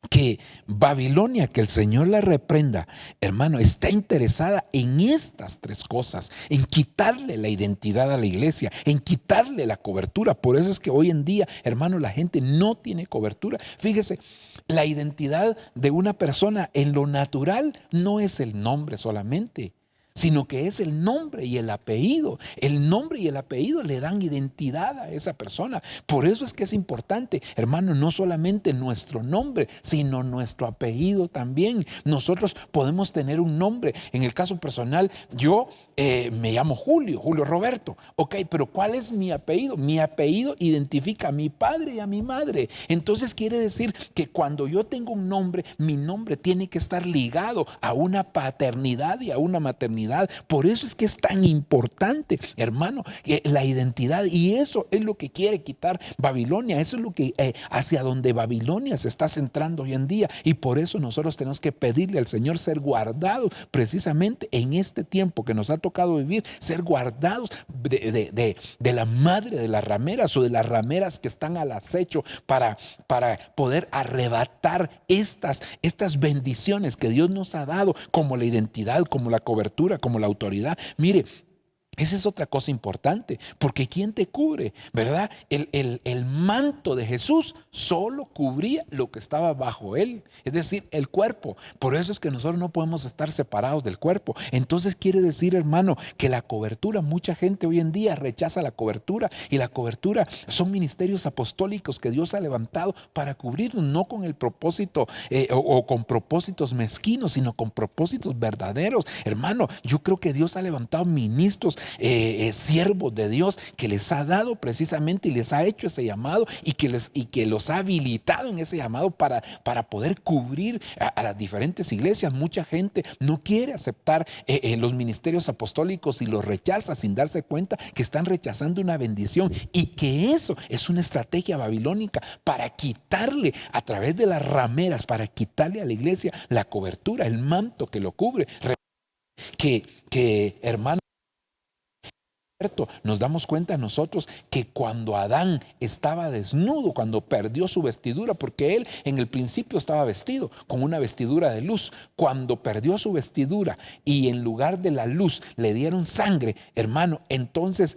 que Babilonia, que el Señor la reprenda, hermano, está interesada en estas tres cosas, en quitarle la identidad a la iglesia, en quitarle la cobertura. Por eso es que hoy en día, hermano, la gente no tiene cobertura. Fíjese, la identidad de una persona en lo natural no es el nombre solamente, sino que es el nombre y el apellido. El nombre y el apellido le dan identidad a esa persona. Por eso es que es importante, hermano, no solamente nuestro nombre, sino nuestro apellido también. Nosotros podemos tener un nombre. En el caso personal, yo me llamo Julio Roberto. Ok, pero ¿cuál es mi apellido? Mi apellido identifica a mi padre y a mi madre. Entonces quiere decir que cuando yo tengo un nombre, mi nombre tiene que estar ligado a una paternidad y a una maternidad. Por eso es que es tan importante, hermano, la identidad. Y eso es lo que quiere quitar Babilonia. Eso es lo que hacia donde Babilonia se está centrando hoy en día. Y por eso nosotros tenemos que pedirle al Señor ser guardados precisamente en este tiempo que nos ha tocado vivir, ser guardados de la madre de las rameras o de las rameras que están al acecho para poder arrebatar estas bendiciones que Dios nos ha dado, como la identidad, como la cobertura, como la autoridad. Mire, esa es otra cosa importante, porque ¿quién te cubre? ¿Verdad? El manto de Jesús solo cubría lo que estaba bajo él, es decir, el cuerpo. Por eso es que nosotros no podemos estar separados del cuerpo. Entonces quiere decir, hermano, que la cobertura, mucha gente hoy en día rechaza la cobertura, y la cobertura son ministerios apostólicos que Dios ha levantado para cubrirnos, no con el propósito o con propósitos mezquinos, sino con propósitos verdaderos. Hermano, yo creo que Dios ha levantado ministros, siervos de Dios, que les ha dado precisamente y les ha hecho ese llamado y que los ha habilitado en ese llamado para poder cubrir a las diferentes iglesias. Mucha gente no quiere aceptar los ministerios apostólicos y los rechaza sin darse cuenta que están rechazando una bendición, y que eso es una estrategia babilónica para quitarle a través de las rameras, para quitarle a la iglesia la cobertura, el manto que lo cubre. Que hermano, nos damos cuenta nosotros que cuando Adán estaba desnudo, cuando perdió su vestidura, porque él en el principio estaba vestido con una vestidura de luz, cuando perdió su vestidura y en lugar de la luz le dieron sangre, hermano, entonces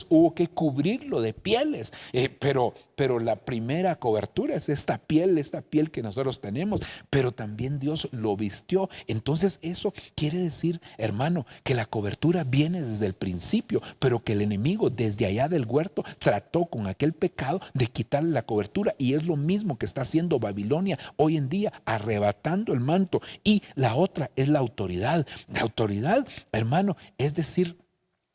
hubo que cubrirlo de pieles, pero la primera cobertura es esta piel que nosotros tenemos, pero también Dios lo vistió. Entonces eso quiere decir, hermano, que la cobertura viene desde el principio, pero que el enemigo desde allá del huerto trató con aquel pecado de quitarle la cobertura, y es lo mismo que está haciendo Babilonia hoy en día, arrebatando el manto. Y la otra es la autoridad. La autoridad, hermano, es decir,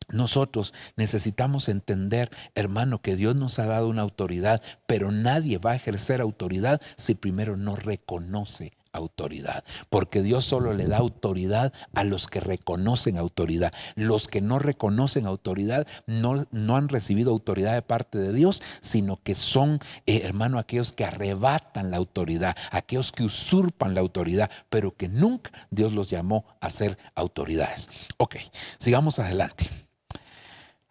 nosotros necesitamos entender, hermano, que Dios nos ha dado una autoridad, pero nadie va a ejercer autoridad si primero no reconoce autoridad, porque Dios solo le da autoridad a los que reconocen autoridad. Los que no reconocen autoridad no han recibido autoridad de parte de Dios, sino que son, hermano, aquellos que arrebatan la autoridad, aquellos que usurpan la autoridad, pero que nunca Dios los llamó a ser autoridades. Ok, sigamos adelante.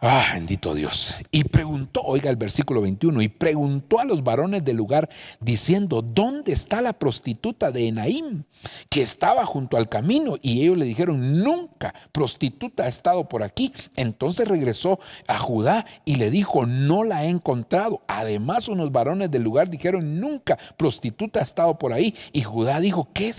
Bendito Dios. Y preguntó, oiga el versículo 21, y preguntó a los varones del lugar diciendo, ¿dónde está la prostituta de Enaim que estaba junto al camino? Y ellos le dijeron, nunca prostituta ha estado por aquí. Entonces regresó a Judá y le dijo, no la he encontrado. Además unos varones del lugar dijeron, nunca prostituta ha estado por ahí. Y Judá dijo, que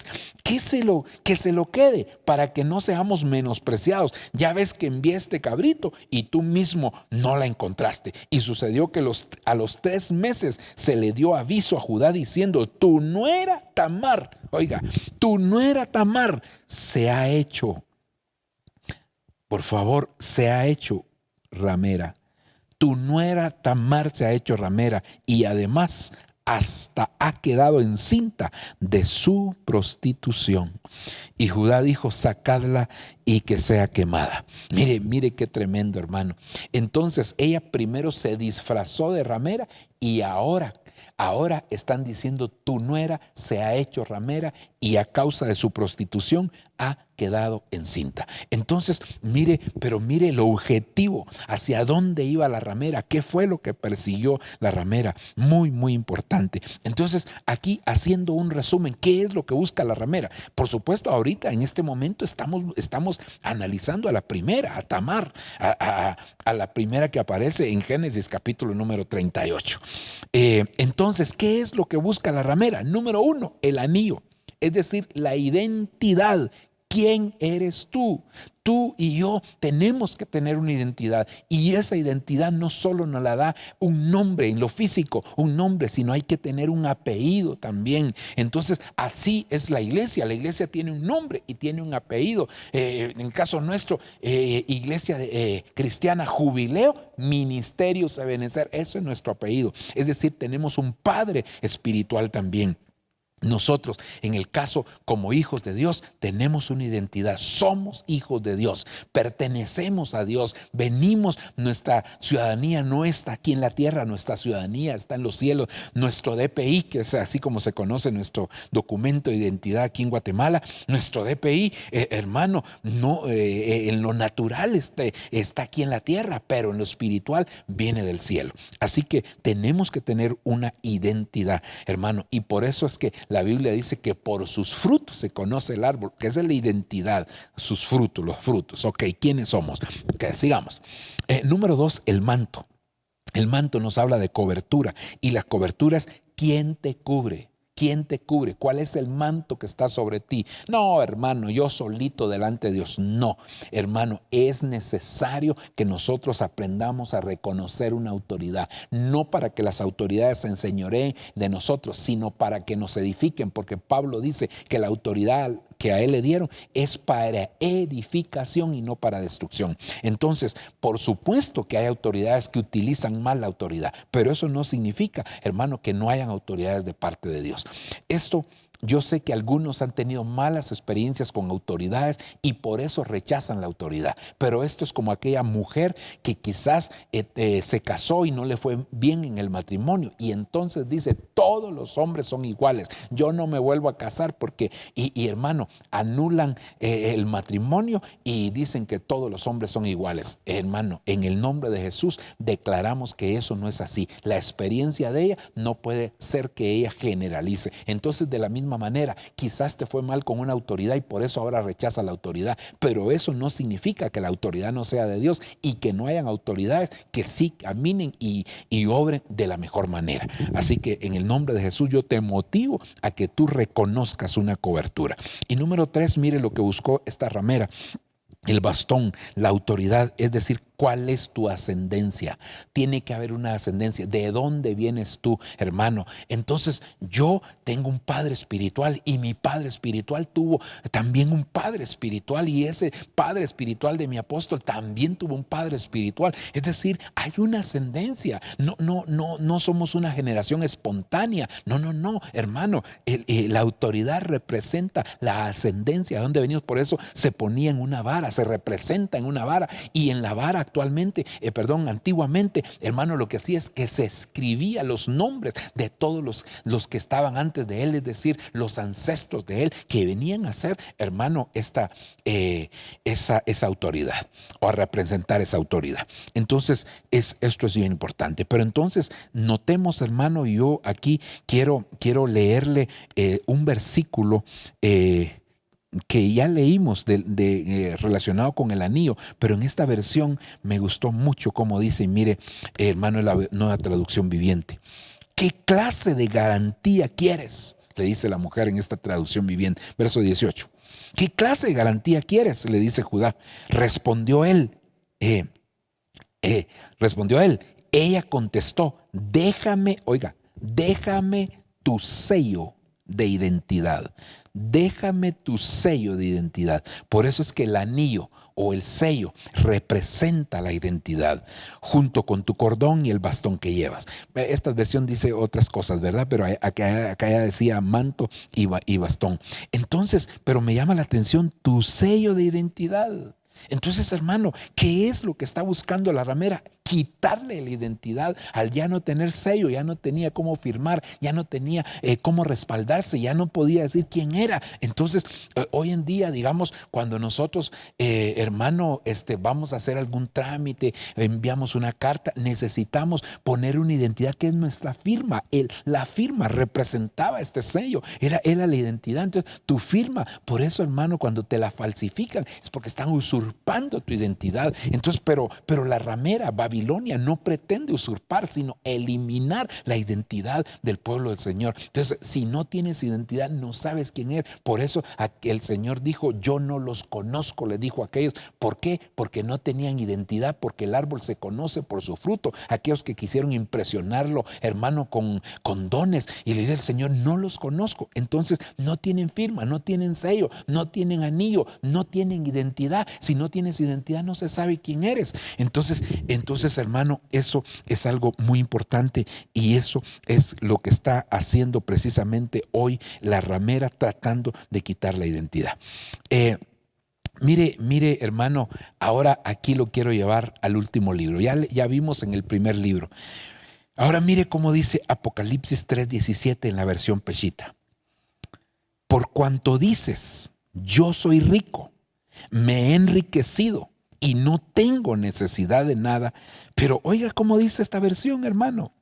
se lo quede para que no seamos menospreciados. Ya ves que envié este cabrito y tú mismo no la encontraste. Y sucedió que a los 3 meses se le dio aviso a Judá diciendo, tu nuera Tamar, oiga, tu nuera Tamar se ha hecho, por favor, se ha hecho ramera. Tu nuera Tamar se ha hecho ramera y además hasta ha quedado encinta de su prostitución. Y Judá dijo, sacadla y que sea quemada. Mire qué tremendo, hermano. Entonces ella primero se disfrazó de ramera y ahora están diciendo, tu nuera se ha hecho ramera y a causa de su prostitución ha quedado encinta. Entonces, mire el objetivo, hacia dónde iba la ramera, qué fue lo que persiguió la ramera, muy, muy importante. Entonces, aquí haciendo un resumen, ¿qué es lo que busca la ramera? Por supuesto, ahorita en este momento estamos analizando a la primera, a Tamar, a la primera que aparece en Génesis capítulo número 38. Entonces, ¿qué es lo que busca la ramera? Número 1, el anillo, es decir, la identidad. ¿Quién eres tú? Tú y yo tenemos que tener una identidad y esa identidad no solo nos la da un nombre en lo físico, un nombre, sino hay que tener un apellido también. Entonces así es la iglesia tiene un nombre y tiene un apellido. En el caso nuestro, iglesia cristiana Jubileo, Ministerios Ebenezer, eso es nuestro apellido. Es decir, tenemos un padre espiritual también. Nosotros, en el caso como hijos de Dios, tenemos una identidad, somos hijos de Dios, pertenecemos a Dios, venimos, nuestra ciudadanía no está aquí en la tierra, nuestra ciudadanía está en los cielos, nuestro DPI, que es así como se conoce nuestro documento de identidad aquí en Guatemala, nuestro DPI, hermano, no, en lo natural está aquí en la tierra, pero en lo espiritual viene del cielo. Así que tenemos que tener una identidad, hermano, y por eso es que la Biblia dice que por sus frutos se conoce el árbol, que es la identidad, sus frutos, los frutos. Ok, ¿quiénes somos? Que sigamos. Número 2, el manto. El manto nos habla de cobertura y la cobertura es ¿quién te cubre? ¿Quién te cubre? ¿Cuál es el manto que está sobre ti? No, hermano, yo solito delante de Dios. No, hermano, es necesario que nosotros aprendamos a reconocer una autoridad. No para que las autoridades se enseñoreen de nosotros, sino para que nos edifiquen. Porque Pablo dice que la autoridad que a él le dieron es para edificación y no para destrucción. Entonces, por supuesto que hay autoridades que utilizan mal la autoridad, pero eso no significa, hermano, que no hayan autoridades de parte de Dios. Esto, yo sé que algunos han tenido malas experiencias con autoridades y por eso rechazan la autoridad. Pero esto es como aquella mujer que quizás se casó y no le fue bien en el matrimonio y entonces dice, todos los hombres son iguales, yo no me vuelvo a casar porque, y hermano, anulan el matrimonio y dicen que todos los hombres son iguales. Hermano, en el nombre de Jesús declaramos que eso no es así. La experiencia de ella no puede ser que ella generalice. Entonces, de la misma manera, quizás te fue mal con una autoridad y por eso ahora rechaza la autoridad, pero eso no significa que la autoridad no sea de Dios y que no hayan autoridades que sí caminen y obren de la mejor manera. Así que en el nombre de Jesús yo te motivo a que tú reconozcas una cobertura. Y número 3, mire lo que buscó esta ramera. El bastón, la autoridad, es decir, ¿cuál es tu ascendencia? Tiene que haber una ascendencia. ¿De dónde vienes tú, hermano? Entonces, yo tengo un padre espiritual y mi padre espiritual tuvo también un padre espiritual y ese padre espiritual de mi apóstol también tuvo un padre espiritual. Es decir, hay una ascendencia. No somos una generación espontánea. No, hermano. La autoridad representa la ascendencia de donde venimos. Por eso se ponía en una vara, se representa en una vara y en la vara antiguamente, hermano, lo que hacía es que se escribía los nombres de todos los que estaban antes de él, es decir, los ancestros de él que venían a ser, hermano, esa autoridad o a representar esa autoridad. Entonces, esto es bien importante. Pero entonces, notemos, hermano, yo aquí quiero leerle un versículo que ya leímos relacionado con el anillo, pero en esta versión me gustó mucho como dice, y mire, hermano, en la Nueva Traducción Viviente. ¿Qué clase de garantía quieres?, le dice la mujer en esta traducción viviente, verso 18. ¿Qué clase de garantía quieres?, le dice Judá. Respondió él. Ella contestó, déjame tu sello de identidad. Déjame tu sello de identidad. Por eso es que el anillo o el sello representa la identidad, junto con tu cordón y el bastón que llevas. Esta versión dice otras cosas, ¿verdad? Pero acá ya decía manto y bastón. Entonces, pero me llama la atención tu sello de identidad. Entonces, hermano, ¿qué es lo que está buscando la ramera? Quitarle la identidad al ya no tener sello, ya no tenía cómo firmar, ya no tenía cómo respaldarse, ya no podía decir quién era. Entonces, hoy en día, digamos, cuando nosotros, hermano, vamos a hacer algún trámite, enviamos una carta, necesitamos poner una identidad que es nuestra firma. La firma representaba este sello, era la identidad. Entonces, tu firma, por eso, hermano, cuando te la falsifican, es porque están usurpando tu identidad. Entonces, pero la ramera Babilonia no pretende usurpar, sino eliminar la identidad del pueblo del Señor. Entonces, si no tienes identidad, no sabes quién eres. Por eso el Señor dijo, yo no los conozco, le dijo a aquellos. ¿Por qué? Porque no tenían identidad, porque el árbol se conoce por su fruto. Aquellos que quisieron impresionarlo, hermano, con dones, y le dice el Señor, no los conozco. Entonces, no tienen firma, no tienen sello, no tienen anillo, no tienen identidad. Si no tienes identidad, no se sabe quién eres. Entonces, hermano, eso es algo muy importante, y eso es lo que está haciendo precisamente hoy la ramera, tratando de quitar la identidad. Mire, hermano, ahora aquí lo quiero llevar al último libro. Ya vimos en el primer libro. Ahora mire cómo dice Apocalipsis 3:17 en la versión Peshitta. Por cuanto dices, yo soy rico, me he enriquecido y no tengo necesidad de nada. Pero oiga cómo dice esta versión, hermano.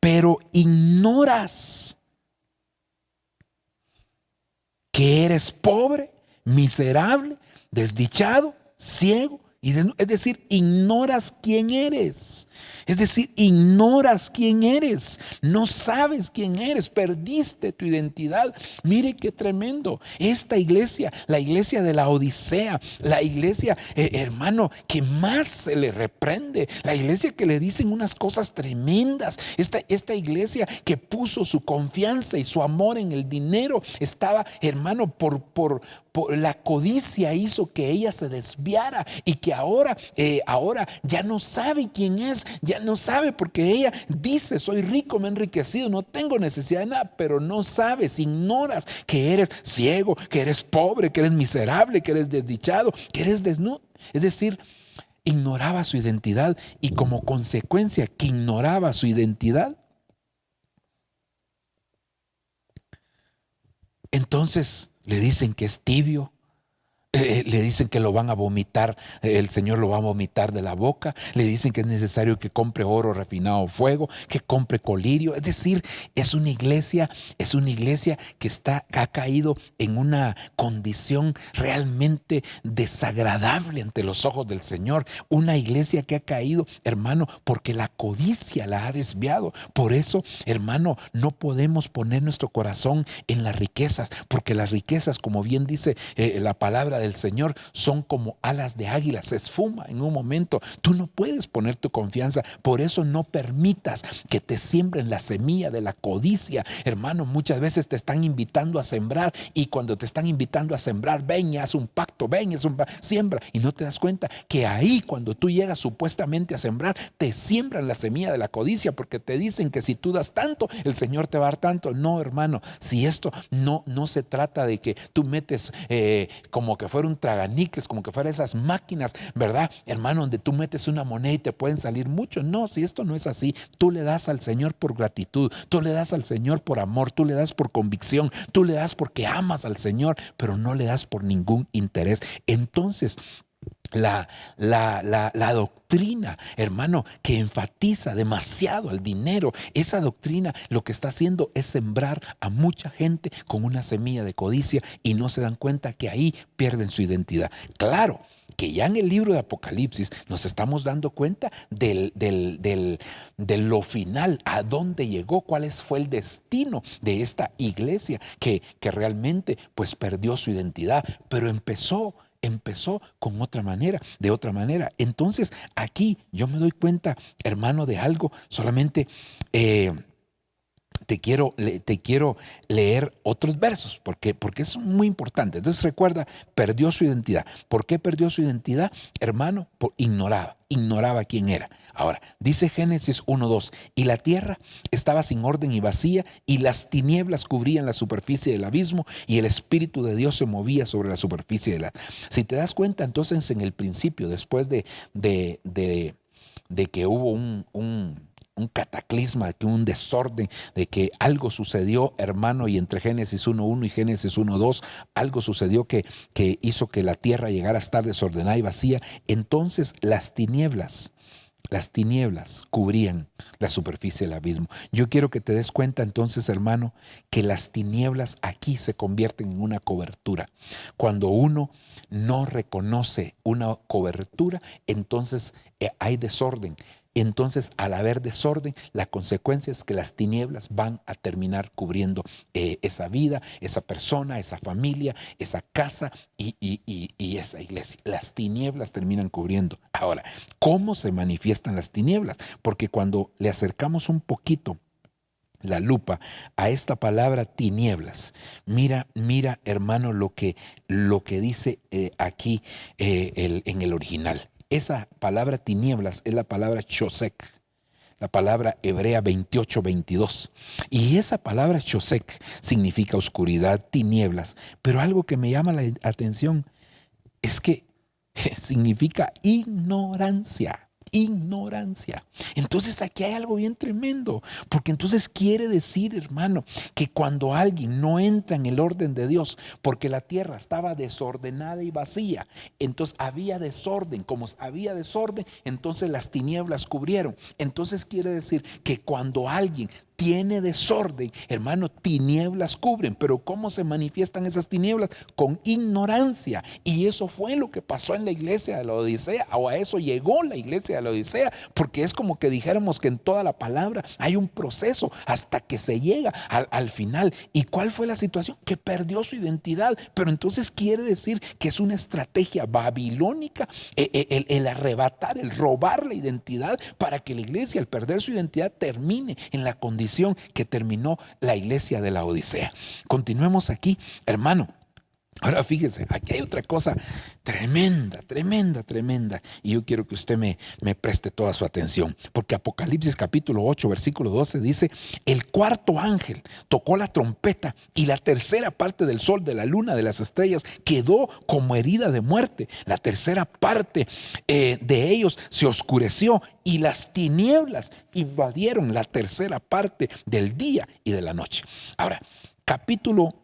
Pero ignoras que eres pobre, miserable, desdichado, ciego y desnudo. Es decir, ignoras quién eres. Es decir, ignoras quién eres, no sabes quién eres, perdiste tu identidad. Mire qué tremendo. Esta iglesia, la iglesia de la Odisea, la iglesia, hermano, que más se le reprende, la iglesia que le dicen unas cosas tremendas, esta iglesia que puso su confianza y su amor en el dinero, estaba, hermano, por la codicia hizo que ella se desviara, y que ahora ya no sabe quién es, ya no sabe, porque ella dice, soy rico, me he enriquecido, no tengo necesidad de nada, pero no sabes, ignoras que eres ciego, que eres pobre, que eres miserable, que eres desdichado, que eres desnudo. Es decir, ignoraba su identidad, y como consecuencia que ignoraba su identidad, entonces le dicen que es tibio, le dicen que lo van a vomitar, el Señor lo va a vomitar de la boca, le dicen que es necesario que compre oro refinado a fuego, que compre colirio. Es decir, es una iglesia que ha caído en una condición realmente desagradable ante los ojos del Señor. Una iglesia que ha caído, hermano, porque la codicia la ha desviado. Por eso, hermano, no podemos poner nuestro corazón en las riquezas, porque las riquezas, como bien dice la palabra del Señor, son como alas de águila, se esfuma en un momento. Tú no puedes poner tu confianza. Por eso no permitas que te siembren la semilla de la codicia. Hermano, muchas veces te están invitando a sembrar, y cuando te están invitando a sembrar, ven y haz un pacto, siembra, y no te das cuenta que ahí, cuando tú llegas supuestamente a sembrar, te siembran la semilla de la codicia, porque te dicen que si tú das tanto, el Señor te va a dar tanto. No, hermano, si esto no se trata de que tú metes como que que fuera un traganíqueles, como que fuera esas máquinas, ¿verdad? Hermano, donde tú metes una moneda y te pueden salir muchos. No, si esto no es así, tú le das al Señor por gratitud, tú le das al Señor por amor, tú le das por convicción, tú le das porque amas al Señor, pero no le das por ningún interés. Entonces, la doctrina, hermano, que enfatiza demasiado al dinero, esa doctrina lo que está haciendo es sembrar a mucha gente con una semilla de codicia y no se dan cuenta que ahí pierden su identidad. Claro que ya en el libro de Apocalipsis nos estamos dando cuenta de lo final, a dónde llegó, fue el destino de esta iglesia que realmente pues perdió su identidad, pero empezó con otra manera, de otra manera. Entonces aquí yo me doy cuenta, hermano, de algo. Solamente te quiero leer otros versos porque es muy importante. Entonces recuerda, perdió su identidad. ¿Por qué perdió su identidad, hermano? Ignoraba quién era. Ahora, dice Génesis 1:2, y la tierra estaba sin orden y vacía, y las tinieblas cubrían la superficie del abismo, y el Espíritu de Dios se movía sobre la superficie de la... Si te das cuenta, entonces en el principio, después de que hubo un cataclisma, de que un desorden, de que algo sucedió, hermano, y entre Génesis 1:1 y Génesis 1:2, algo sucedió que hizo que la tierra llegara a estar desordenada y vacía. Entonces las tinieblas cubrían la superficie del abismo. Yo quiero que te des cuenta entonces, hermano, que las tinieblas aquí se convierten en una cobertura. Cuando uno no reconoce una cobertura, entonces hay desorden. Entonces, al haber desorden, la consecuencia es que las tinieblas van a terminar cubriendo esa vida, esa persona, esa familia, esa casa y esa iglesia. Las tinieblas terminan cubriendo. Ahora, ¿cómo se manifiestan las tinieblas? Porque cuando le acercamos un poquito la lupa a esta palabra tinieblas, mira, hermano, lo que dice aquí en el original. Esa palabra tinieblas es la palabra chosek, la palabra hebrea 28:22. Y esa palabra chosek significa oscuridad, tinieblas. Pero algo que me llama la atención es que significa ignorancia. Entonces aquí hay algo bien tremendo, porque entonces quiere decir, hermano, que cuando alguien no entra en el orden de Dios, porque la tierra estaba desordenada y vacía, entonces había desorden, como había desorden, entonces las tinieblas cubrieron. Entonces quiere decir que cuando alguien tiene desorden, hermano, tinieblas cubren. Pero ¿cómo se manifiestan esas tinieblas? Con ignorancia. Y eso fue lo que pasó en la iglesia de la Odisea, o a eso llegó la iglesia de la Odisea, porque es como que dijéramos que en toda la palabra hay un proceso hasta que se llega al final. ¿Y cuál fue la situación? Que perdió su identidad. Pero entonces quiere decir que es una estrategia babilónica el arrebatar, el robar la identidad, para que la iglesia, al perder su identidad, termine en la condición que terminó la iglesia de la Odisea. Continuemos aquí, hermano. Ahora fíjese, aquí hay otra cosa tremenda. Y yo quiero que usted me preste toda su atención. Porque Apocalipsis capítulo 8, versículo 12 dice: el cuarto ángel tocó la trompeta y la tercera parte del sol, de la luna, de las estrellas quedó como herida de muerte. La tercera parte de ellos se oscureció y las tinieblas invadieron la tercera parte del día y de la noche. Ahora, capítulo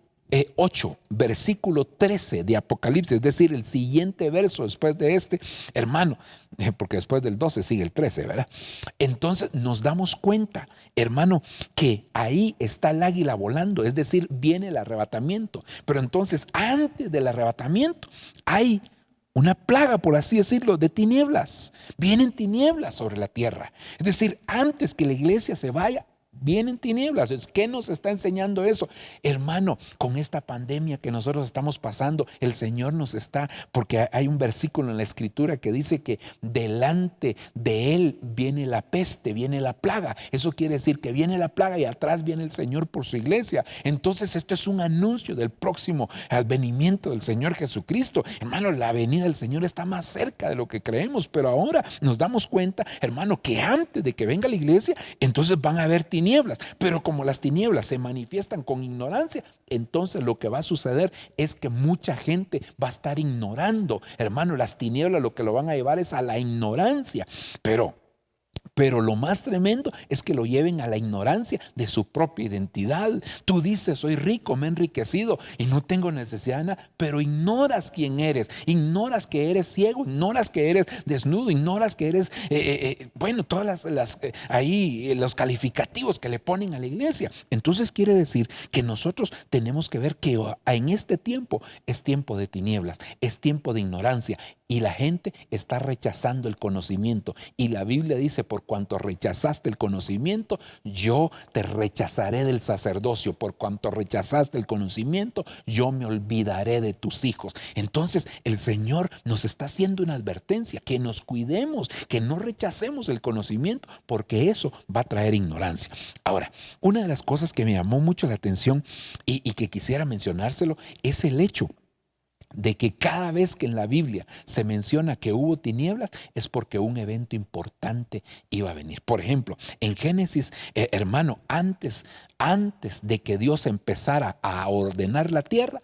8, versículo 13 de Apocalipsis, es decir, el siguiente verso después de este, hermano, porque después del 12 sigue el 13, ¿verdad? Entonces nos damos cuenta, hermano, que ahí está el águila volando, es decir, viene el arrebatamiento. Pero entonces, antes del arrebatamiento, hay una plaga, por así decirlo, de tinieblas. Vienen tinieblas sobre la tierra. Es decir, antes que la iglesia se vaya, vienen tinieblas. ¿Qué nos está enseñando eso? Hermano, con esta pandemia que nosotros estamos pasando, el Señor nos está, porque hay un versículo en la Escritura que dice que delante de Él viene la peste, viene la plaga. Eso quiere decir que viene la plaga y atrás viene el Señor por su iglesia. Entonces esto es un anuncio del próximo advenimiento del Señor Jesucristo. Hermano, la venida del Señor está más cerca de lo que creemos, pero ahora nos damos cuenta, hermano, que antes de que venga la iglesia, entonces van a haber tinieblas. tinieblas. Pero como las tinieblas se manifiestan con ignorancia, entonces lo que va a suceder es que mucha gente va a estar ignorando. Hermano, las tinieblas lo que lo van a llevar es a la ignorancia. Pero lo más tremendo es que lo lleven a la ignorancia de su propia identidad. Tú dices, soy rico, me he enriquecido y no tengo necesidad de nada, pero ignoras quién eres, ignoras que eres ciego, ignoras que eres desnudo, ignoras que eres, todas los calificativos que le ponen a la iglesia. Entonces quiere decir que nosotros tenemos que ver que en este tiempo es tiempo de tinieblas, es tiempo de ignorancia. Y la gente está rechazando el conocimiento. Y la Biblia dice, por cuanto rechazaste el conocimiento, yo te rechazaré del sacerdocio. Por cuanto rechazaste el conocimiento, yo me olvidaré de tus hijos. Entonces el Señor nos está haciendo una advertencia, que nos cuidemos, que no rechacemos el conocimiento, porque eso va a traer ignorancia. Ahora, una de las cosas que me llamó mucho la atención y que quisiera mencionárselo es el hecho de que cada vez que en la Biblia se menciona que hubo tinieblas es porque un evento importante iba a venir. Por ejemplo, en Génesis, hermano, antes de que Dios empezara a ordenar la tierra,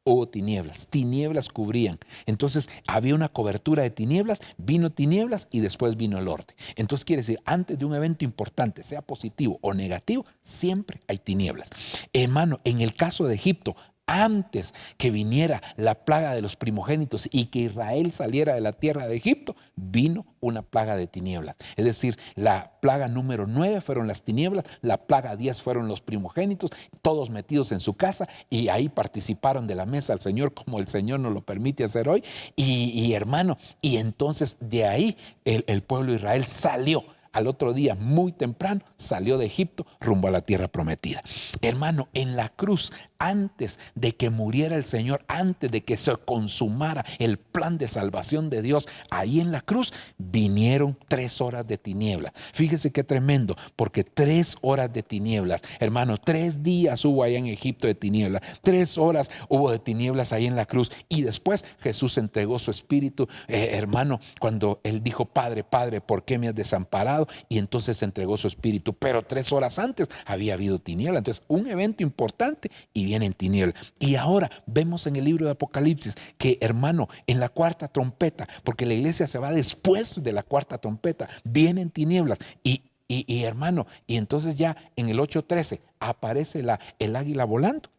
hubo tinieblas cubrían. Entonces había una cobertura de tinieblas, vino tinieblas y después vino el orden. Entonces quiere decir, antes de un evento importante, sea positivo o negativo, siempre hay tinieblas. Hermano, en el caso de Egipto, antes que viniera la plaga de los primogénitos y que Israel saliera de la tierra de Egipto, vino una plaga de tinieblas. Es decir, la plaga número 9 fueron las tinieblas, la plaga 10 fueron los primogénitos, todos metidos en su casa, y ahí participaron de la mesa del Señor como el Señor nos lo permite hacer hoy. Y hermano, y entonces de ahí el pueblo de Israel salió. Al otro día, muy temprano, salió de Egipto rumbo a la tierra prometida. Hermano, en la cruz, antes de que muriera el Señor, antes de que se consumara el plan de salvación de Dios, ahí en la cruz vinieron 3 horas de tinieblas. Fíjese qué tremendo, porque 3 horas de tinieblas, hermano, 3 días hubo allá en Egipto de tinieblas, 3 horas hubo de tinieblas ahí en la cruz, y después Jesús entregó su espíritu, hermano, cuando él dijo, Padre, Padre, ¿por qué me has desamparado? Y entonces entregó su espíritu, pero 3 horas antes había habido tiniebla. Entonces un evento importante y viene en tiniebla. Y ahora vemos en el libro de Apocalipsis que, hermano, en la 4ª trompeta, porque la iglesia se va después de la 4ª trompeta, vienen tinieblas y hermano, y entonces ya en el 8:13 aparece el águila volando.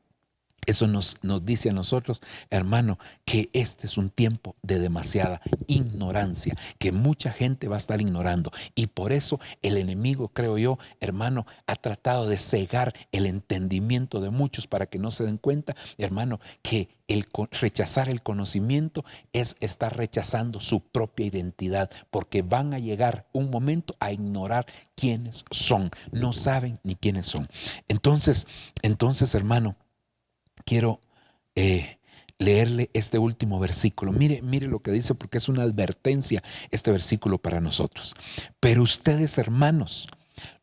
Eso nos dice a nosotros, hermano, que este es un tiempo de demasiada ignorancia, que mucha gente va a estar ignorando. Y por eso el enemigo, creo yo, hermano, ha tratado de cegar el entendimiento de muchos para que no se den cuenta, hermano, que rechazar el conocimiento es estar rechazando su propia identidad, porque van a llegar un momento a ignorar quiénes son. No saben ni quiénes son. Entonces, hermano, quiero leerle este último versículo. Mire lo que dice, porque es una advertencia este versículo para nosotros. Pero ustedes, hermanos,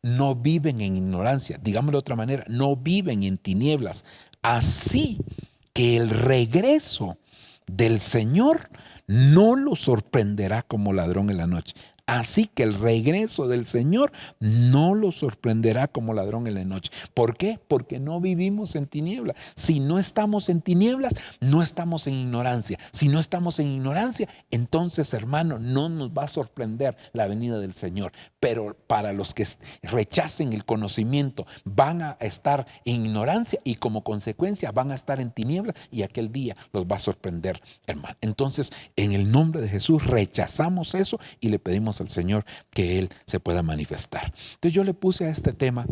no viven en ignorancia, digámoslo de otra manera, no viven en tinieblas, así que el regreso del Señor no los sorprenderá como ladrón en la noche. Así que el regreso del Señor no los sorprenderá como ladrón en la noche. ¿Por qué? Porque no vivimos en tinieblas. Si no estamos en tinieblas, no estamos en ignorancia. Si no estamos en ignorancia, entonces, hermano, no nos va a sorprender la venida del Señor. Pero para los que rechacen el conocimiento, van a estar en ignorancia y como consecuencia van a estar en tinieblas, y aquel día los va a sorprender, hermano. Entonces, en el nombre de Jesús, rechazamos eso y le pedimos al Señor que Él se pueda manifestar. Entonces yo le puse a este tema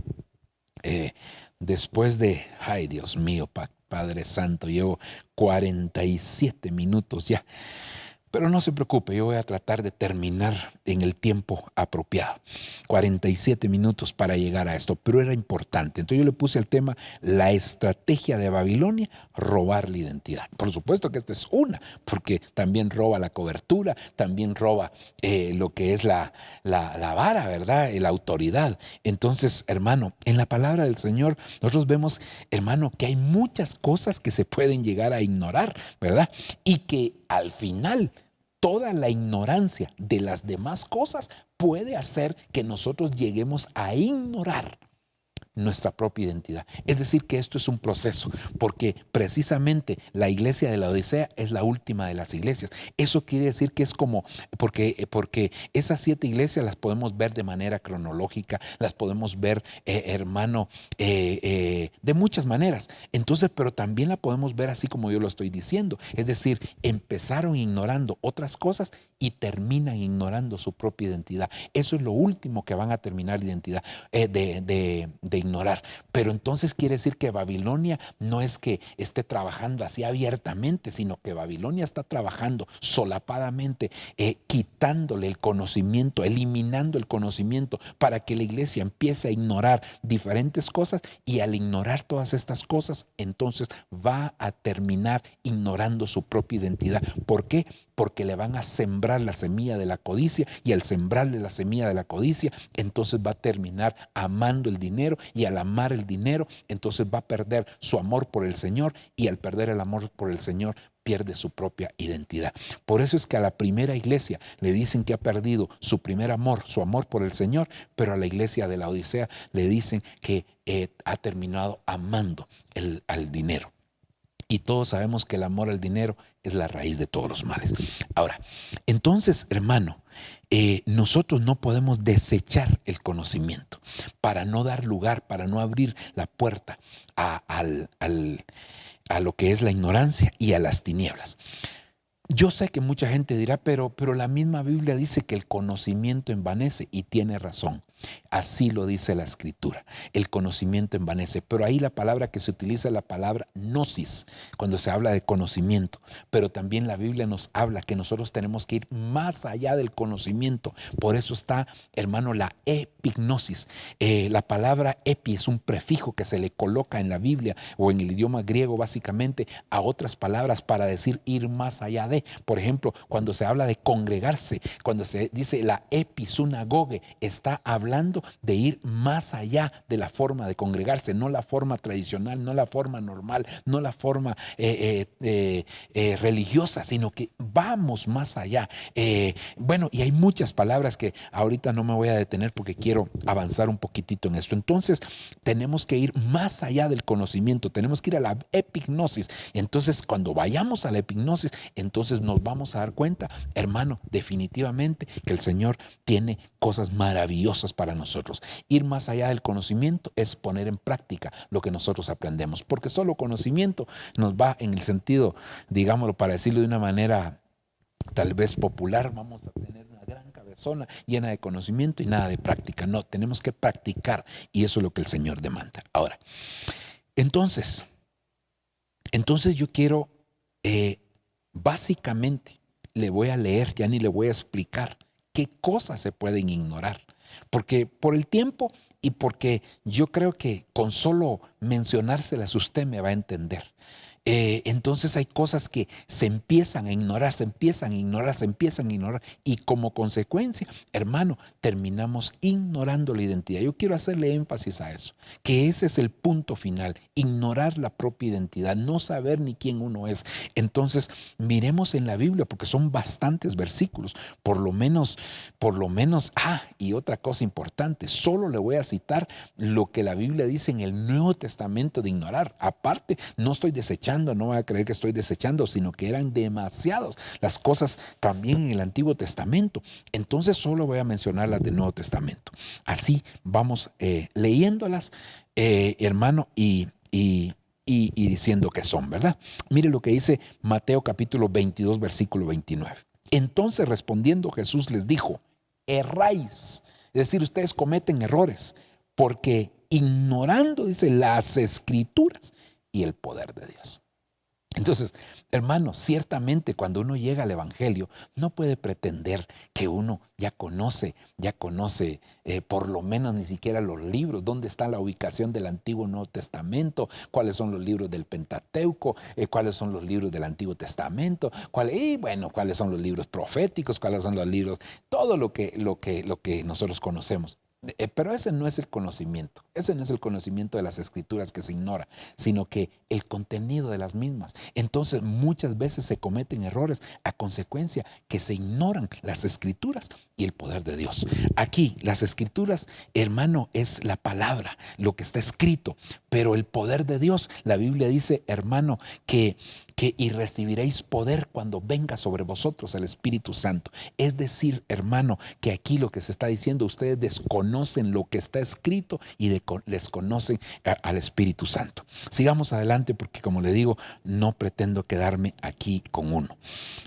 después de, ay Dios mío, Padre Santo, llevo 47 minutos ya. Pero no se preocupe, yo voy a tratar de terminar en el tiempo apropiado. 47 minutos para llegar a esto, pero era importante. Entonces yo le puse el tema, la estrategia de Babilonia, robar la identidad. Por supuesto que esta es una, porque también roba la cobertura, también roba lo que es la vara, ¿verdad? La autoridad. Entonces, hermano, en la palabra del Señor, nosotros vemos, hermano, que hay muchas cosas que se pueden llegar a ignorar, ¿verdad? Y que al final toda la ignorancia de las demás cosas puede hacer que nosotros lleguemos a ignorar nuestra propia identidad. Es decir, que esto es un proceso, porque precisamente la iglesia de la Odisea es la última de las iglesias. Eso quiere decir que es como, porque esas 7 iglesias las podemos ver de manera cronológica, las podemos ver, hermano, de muchas maneras. Entonces, pero también la podemos ver así como yo lo estoy diciendo. Es decir, empezaron ignorando otras cosas y terminan ignorando su propia identidad. Eso es lo último que van a terminar de ignorar. Pero entonces quiere decir que Babilonia no es que esté trabajando así abiertamente, sino que Babilonia está trabajando solapadamente, quitándole el conocimiento, eliminando el conocimiento para que la iglesia empiece a ignorar diferentes cosas, y al ignorar todas estas cosas, entonces va a terminar ignorando su propia identidad. ¿Por qué? Porque le van a sembrar la semilla de la codicia, y al sembrarle la semilla de la codicia, entonces va a terminar amando el dinero, y al amar el dinero, entonces va a perder su amor por el Señor, y al perder el amor por el Señor, pierde su propia identidad. Por eso es que a la primera iglesia le dicen que ha perdido su primer amor, su amor por el Señor, pero a la iglesia de la Odisea le dicen que ha terminado amando al dinero. Y todos sabemos que el amor al dinero es la raíz de todos los males. Ahora, entonces, hermano, nosotros no podemos desechar el conocimiento para no dar lugar, para no abrir la puerta a lo que es la ignorancia y a las tinieblas. Yo sé que mucha gente dirá, pero la misma Biblia dice que el conocimiento envanece, y tiene razón. Así lo dice la Escritura. El conocimiento envanece. Pero ahí la palabra que se utiliza es la palabra gnosis, cuando se habla de conocimiento. Pero también la Biblia nos habla que nosotros tenemos que ir más allá del conocimiento. Por eso está, hermano, la epignosis. La palabra epi es un prefijo que se le coloca en la Biblia o en el idioma griego básicamente a otras palabras para decir ir más allá de. Por ejemplo, cuando se habla de congregarse, cuando se dice la episunagoge, está hablando de ir más allá de la forma de congregarse, no la forma tradicional, no la forma normal, no la forma religiosa, sino que vamos más allá. Bueno, y hay muchas palabras que ahorita no me voy a detener porque quiero avanzar un poquitito en esto. Entonces, tenemos que ir más allá del conocimiento, tenemos que ir a la epignosis. Entonces, cuando vayamos a la epignosis, entonces nos vamos a dar cuenta, hermano, definitivamente que el Señor tiene cosas maravillosas para nosotros. Ir más allá del conocimiento es poner en práctica lo que nosotros aprendemos, porque solo conocimiento nos va en el sentido, digámoslo para decirlo de una manera tal vez popular, vamos a tener una gran cabezona llena de conocimiento y nada de práctica. No, tenemos que practicar, y eso es lo que el Señor demanda. Ahora, entonces yo quiero, básicamente, le voy a leer, ya ni le voy a explicar qué cosas se pueden ignorar. Porque por el tiempo y porque yo creo que con solo mencionárselas usted me va a entender. Entonces hay cosas que se empiezan a ignorar, y como consecuencia, hermano, terminamos ignorando la identidad. Yo quiero hacerle énfasis a eso, que ese es el punto final, ignorar la propia identidad, no saber ni quién uno es. Entonces, miremos en la Biblia, porque son bastantes versículos, por lo menos, y otra cosa importante, solo le voy a citar lo que la Biblia dice en el Nuevo Testamento de ignorar. Aparte, no estoy desechando, no voy a creer que estoy desechando, sino que eran demasiados las cosas también en el Antiguo Testamento. Entonces solo voy a mencionar las del Nuevo Testamento. Así vamos leyéndolas, hermano, y diciendo que son, ¿verdad? Mire lo que dice Mateo capítulo 22, versículo 29. Entonces respondiendo Jesús les dijo, erráis, es decir, ustedes cometen errores, porque ignorando, dice, las Escrituras y el poder de Dios. Entonces, hermano, ciertamente cuando uno llega al Evangelio, no puede pretender que uno ya conoce por lo menos ni siquiera los libros, dónde está la ubicación del Antiguo y Nuevo Testamento, cuáles son los libros del Pentateuco, cuáles son los libros del Antiguo Testamento, cuáles son los libros proféticos, cuáles son los libros, todo lo que nosotros conocemos. Pero ese no es el conocimiento. Ese no es el conocimiento de las escrituras que se ignora, sino que el contenido de las mismas. Entonces muchas veces se cometen errores a consecuencia que se ignoran las escrituras y el poder de Dios. Aquí las escrituras, hermano, es la palabra, lo que está escrito, pero el poder de Dios, la Biblia dice, hermano, que y recibiréis poder cuando venga sobre vosotros el Espíritu Santo. Es decir, hermano, que aquí lo que se está diciendo, ustedes desconocen lo que está escrito y desconocen al Espíritu Santo. Sigamos adelante porque, como le digo, no pretendo quedarme aquí con uno.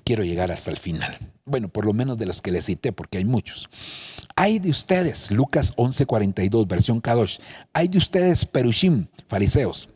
Quiero llegar hasta el final. Bueno, por lo menos de los que les cité, porque hay muchos. Hay de ustedes, Lucas 11:42, versión Kadosh, hay de ustedes, perushim, fariseos,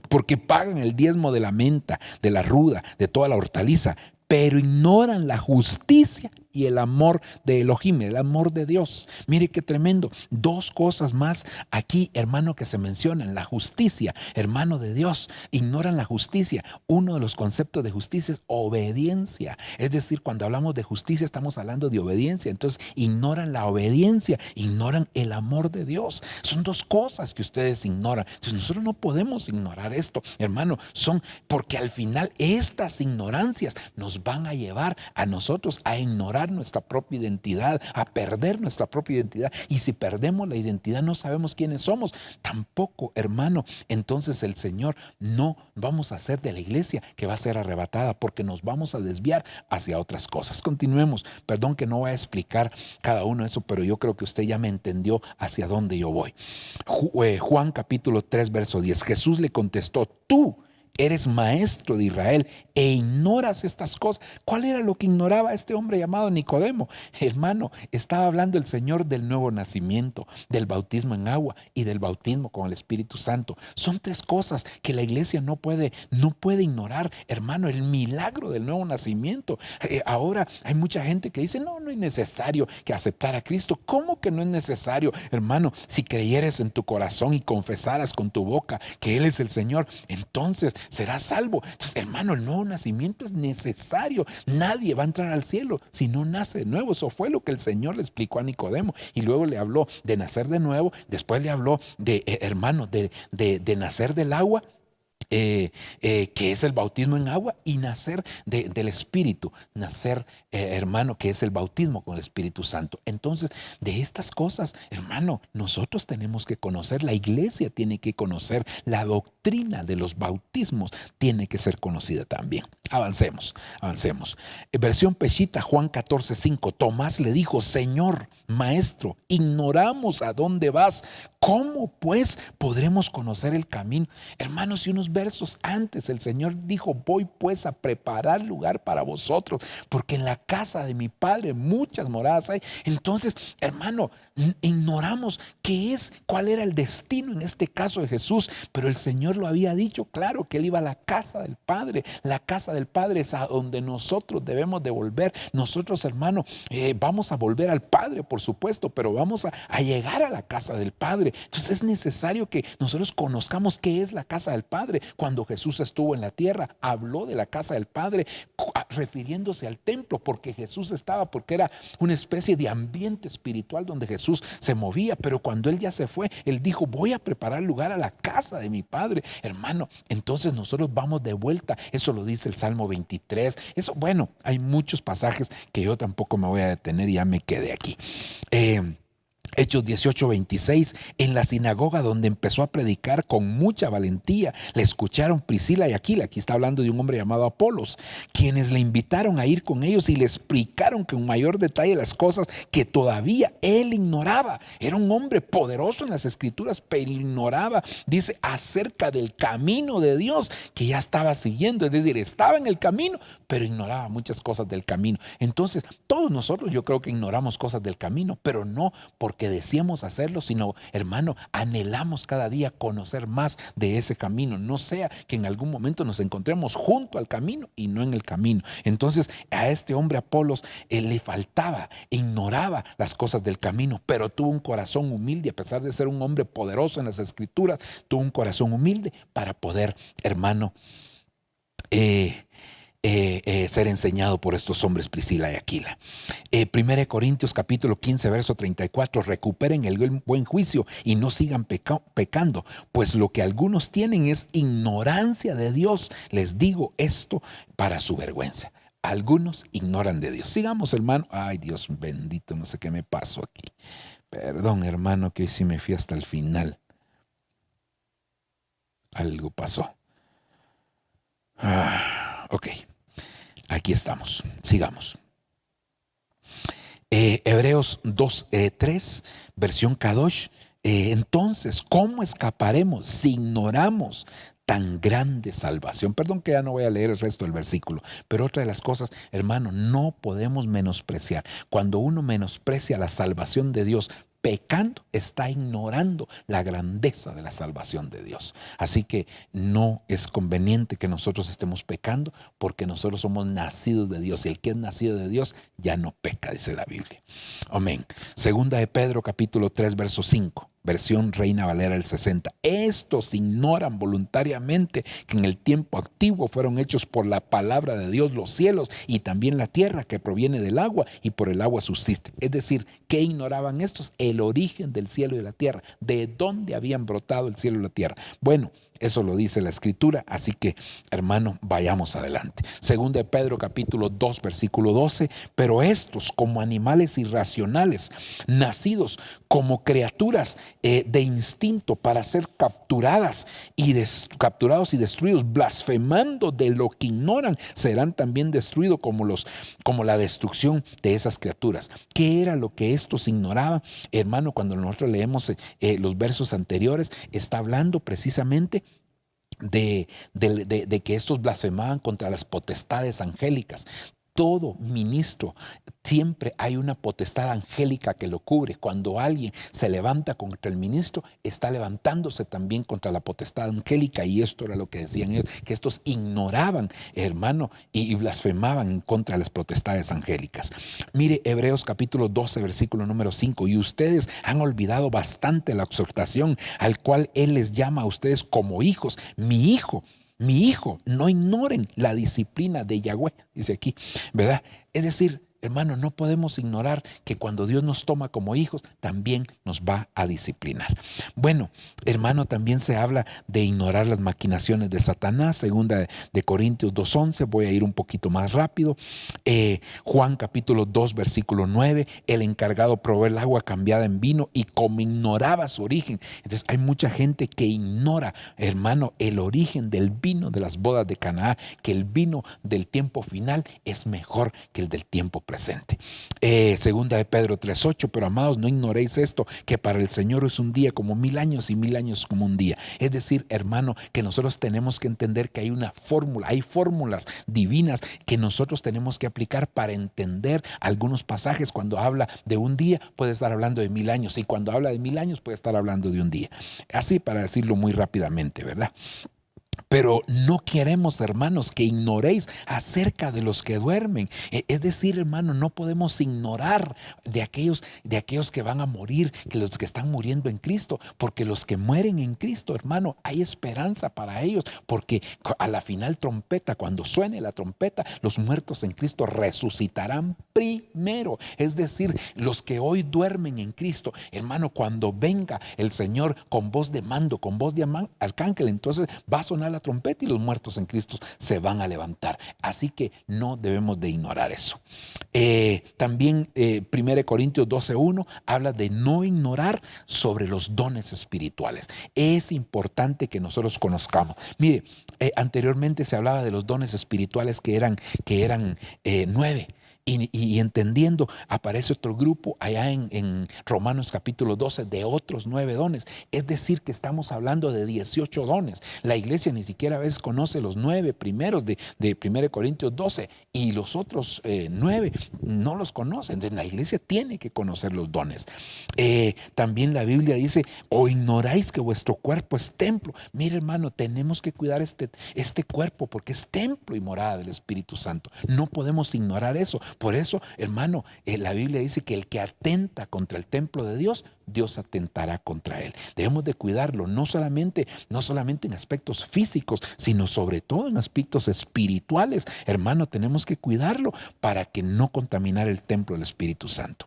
porque pagan el diezmo de la menta, de la ruda, de toda la hortaliza, pero ignoran la justicia y el amor de Elohim, el amor de Dios. Mire qué tremendo. Dos cosas más aquí, hermano, que se mencionan. La justicia, hermano de Dios. Ignoran la justicia. Uno de los conceptos de justicia es obediencia. Es decir, cuando hablamos de justicia estamos hablando de obediencia. Entonces ignoran la obediencia, ignoran el amor de Dios. Son dos cosas que ustedes ignoran. Entonces nosotros no podemos ignorar esto, hermano. Son porque al final estas ignorancias nos van a llevar a nosotros a ignorar nuestra propia identidad, a perder nuestra propia identidad. Y si perdemos la identidad, no sabemos quiénes somos. Tampoco, hermano, entonces el Señor no vamos a hacer de la iglesia que va a ser arrebatada, porque nos vamos a desviar hacia otras cosas. Continuemos. Perdón que no voy a explicar cada uno de eso, pero yo creo que usted ya me entendió hacia dónde yo voy. Juan capítulo 3, verso 10. Jesús le contestó: tú eres maestro de Israel e ignoras estas cosas. ¿Cuál era lo que ignoraba este hombre llamado Nicodemo? Hermano, estaba hablando el Señor del nuevo nacimiento, del bautismo en agua y del bautismo con el Espíritu Santo. Son tres cosas que la iglesia no puede ignorar, hermano, el milagro del nuevo nacimiento. Ahora hay mucha gente que dice, no es necesario que aceptar a Cristo. ¿Cómo que no es necesario, hermano? Si creyeres en tu corazón y confesaras con tu boca que Él es el Señor, entonces serás salvo. Entonces, hermano, el nuevo nacimiento es necesario. Nadie va a entrar al cielo si no nace de nuevo. Eso fue lo que el Señor le explicó a Nicodemo. Y luego le habló de nacer de nuevo. Después le habló de, hermano, de nacer del agua. Que es el bautismo en agua, y nacer del Espíritu, nacer, hermano, que es el bautismo con el Espíritu Santo. Entonces, de estas cosas, hermano, nosotros tenemos que conocer, la iglesia tiene que conocer, la doctrina de los bautismos tiene que ser conocida también. Avancemos. Versión Peshita, Juan 14:5. Tomás le dijo: Señor, Maestro, ignoramos a dónde vas. ¿Cómo pues podremos conocer el camino? Hermanos, y unos versos antes el Señor dijo: voy pues a preparar lugar para vosotros, porque en la casa de mi Padre muchas moradas hay. Entonces, hermano, ignoramos cuál era el destino en este caso de Jesús, pero el Señor lo había dicho claro, que Él iba a la casa del Padre. La casa del Padre es a donde nosotros debemos de volver. Nosotros, hermano, vamos a volver al Padre, por supuesto, pero vamos a llegar a la casa del Padre. Entonces es necesario que nosotros conozcamos qué es la casa del Padre. Cuando Jesús estuvo en la tierra, habló de la casa del Padre, refiriéndose al templo, porque era una especie de ambiente espiritual donde Jesús se movía. Pero cuando Él ya se fue, Él dijo: voy a preparar lugar a la casa de mi Padre. Hermano, entonces nosotros vamos de vuelta. Eso lo dice el Salmo 23. Eso, bueno, hay muchos pasajes que yo tampoco me voy a detener y ya me quedé aquí. Hechos 18:26, en la sinagoga donde empezó a predicar con mucha valentía, le escucharon Priscila y Aquila. Aquí está hablando de un hombre llamado Apolos, quienes le invitaron a ir con ellos y le explicaron con mayor detalle las cosas que todavía él ignoraba. Era un hombre poderoso en las escrituras, pero ignoraba, dice, acerca del camino de Dios que ya estaba siguiendo. Es decir, estaba en el camino, pero ignoraba muchas cosas del camino. Entonces, todos nosotros yo creo que ignoramos cosas del camino, pero no porque deseamos hacerlo, sino, hermano, anhelamos cada día conocer más de ese camino. No sea que en algún momento nos encontremos junto al camino y no en el camino. Entonces, a este hombre Apolos le faltaba, ignoraba las cosas del camino, pero tuvo un corazón humilde. A pesar de ser un hombre poderoso en las escrituras, tuvo un corazón humilde para poder, hermano, ser enseñado por estos hombres, Priscila y Aquila. 1 Corintios capítulo 15, verso 34, recuperen el buen juicio y no sigan pecando, pues lo que algunos tienen es ignorancia de Dios. Les digo esto para su vergüenza. Algunos ignoran de Dios. Sigamos, hermano. Ay, Dios bendito, no sé qué me pasó aquí. Perdón, hermano, que hoy sí me fui hasta el final. Algo pasó. Ok, aquí estamos. Sigamos. Hebreos 2:3, versión Kadosh. Entonces, ¿cómo escaparemos si ignoramos tan grande salvación? Perdón que ya no voy a leer el resto del versículo, pero otra de las cosas, hermano, no podemos menospreciar. Cuando uno menosprecia la salvación de Dios pecando, está ignorando la grandeza de la salvación de Dios. Así que no es conveniente que nosotros estemos pecando, porque nosotros somos nacidos de Dios, y el que es nacido de Dios ya no peca, dice la Biblia. Amén. Segunda de Pedro capítulo 3, verso 5. Versión Reina Valera del 60. Estos ignoran voluntariamente que en el tiempo antiguo fueron hechos por la palabra de Dios los cielos y también la tierra que proviene del agua y por el agua subsiste. Es decir, ¿qué ignoraban estos? El origen del cielo y la tierra. ¿De dónde habían brotado el cielo y la tierra? Bueno, eso lo dice la Escritura, así que, hermano, vayamos adelante. Segunda de Pedro capítulo 2, versículo 12. Pero estos, como animales irracionales, nacidos como criaturas de instinto para ser capturados y destruidos, blasfemando de lo que ignoran, serán también destruidos como la destrucción de esas criaturas. ¿Qué era lo que estos ignoraban? Hermano, cuando nosotros leemos los versos anteriores, está hablando precisamente de que estos blasfemaban contra las potestades angélicas. Todo ministro, siempre hay una potestad angélica que lo cubre. Cuando alguien se levanta contra el ministro, está levantándose también contra la potestad angélica, y esto era lo que decían ellos, que estos ignoraban, hermano, y blasfemaban en contra de las potestades angélicas. Mire, Hebreos capítulo 12, versículo número 5, y ustedes han olvidado bastante la exhortación al cual Él les llama a ustedes como hijos. Mi hijo, no ignoren la disciplina de Yahweh, dice aquí, ¿verdad? Es decir, hermano, no podemos ignorar que cuando Dios nos toma como hijos, también nos va a disciplinar. Bueno, hermano, también se habla de ignorar las maquinaciones de Satanás. Segunda de Corintios 2:11, voy a ir un poquito más rápido. Juan capítulo 2, versículo 9, el encargado probó el agua cambiada en vino y como ignoraba su origen. Entonces hay mucha gente que ignora, hermano, el origen del vino de las bodas de Canaán, que el vino del tiempo final es mejor que el del tiempo presente. Segunda de Pedro 3:8, pero amados, no ignoréis esto, que para el Señor es un día como 1000 años y 1000 años como un día. Es decir, hermano, que nosotros tenemos que entender que hay una fórmula, hay fórmulas divinas que nosotros tenemos que aplicar para entender algunos pasajes. Cuando habla de un día, puede estar hablando de 1000 años, y cuando habla de 1000 años, puede estar hablando de un día. Así, para decirlo muy rápidamente, ¿verdad? Pero no queremos, hermanos, que ignoréis acerca de los que duermen. Es decir, hermano, no podemos ignorar de aquellos que van a morir, que los que están muriendo en Cristo, porque los que mueren en Cristo, hermano, hay esperanza para ellos, porque a la final trompeta, cuando suene la trompeta, los muertos en Cristo resucitarán primero. Es decir, los que hoy duermen en Cristo, hermano, cuando venga el Señor con voz de mando, con voz de arcángel, entonces va a sonar la trompeta y los muertos en Cristo se van a levantar. Así que no debemos de ignorar eso. También 1 Corintios 12:1 habla de no ignorar sobre los dones espirituales. Es importante que nosotros conozcamos. Mire, anteriormente se hablaba de los dones espirituales que eran 9. Y entendiendo, aparece otro grupo allá en Romanos capítulo 12 de otros 9 dones. Es decir, que estamos hablando de 18 dones. La iglesia ni siquiera a veces conoce los 9 primeros de 1 Corintios 12, y los otros 9 no los conocen. Entonces la iglesia tiene que conocer los dones. También la Biblia dice, o ignoráis que vuestro cuerpo es templo. Mire, hermano, tenemos que cuidar este cuerpo, porque es templo y morada del Espíritu Santo. No podemos ignorar eso, Por eso, hermano, la Biblia dice que el que atenta contra el templo de Dios, Dios atentará contra él. Debemos de cuidarlo, no solamente en aspectos físicos, sino sobre todo en aspectos espirituales. Hermano, tenemos que cuidarlo para que no contaminar el templo del Espíritu Santo.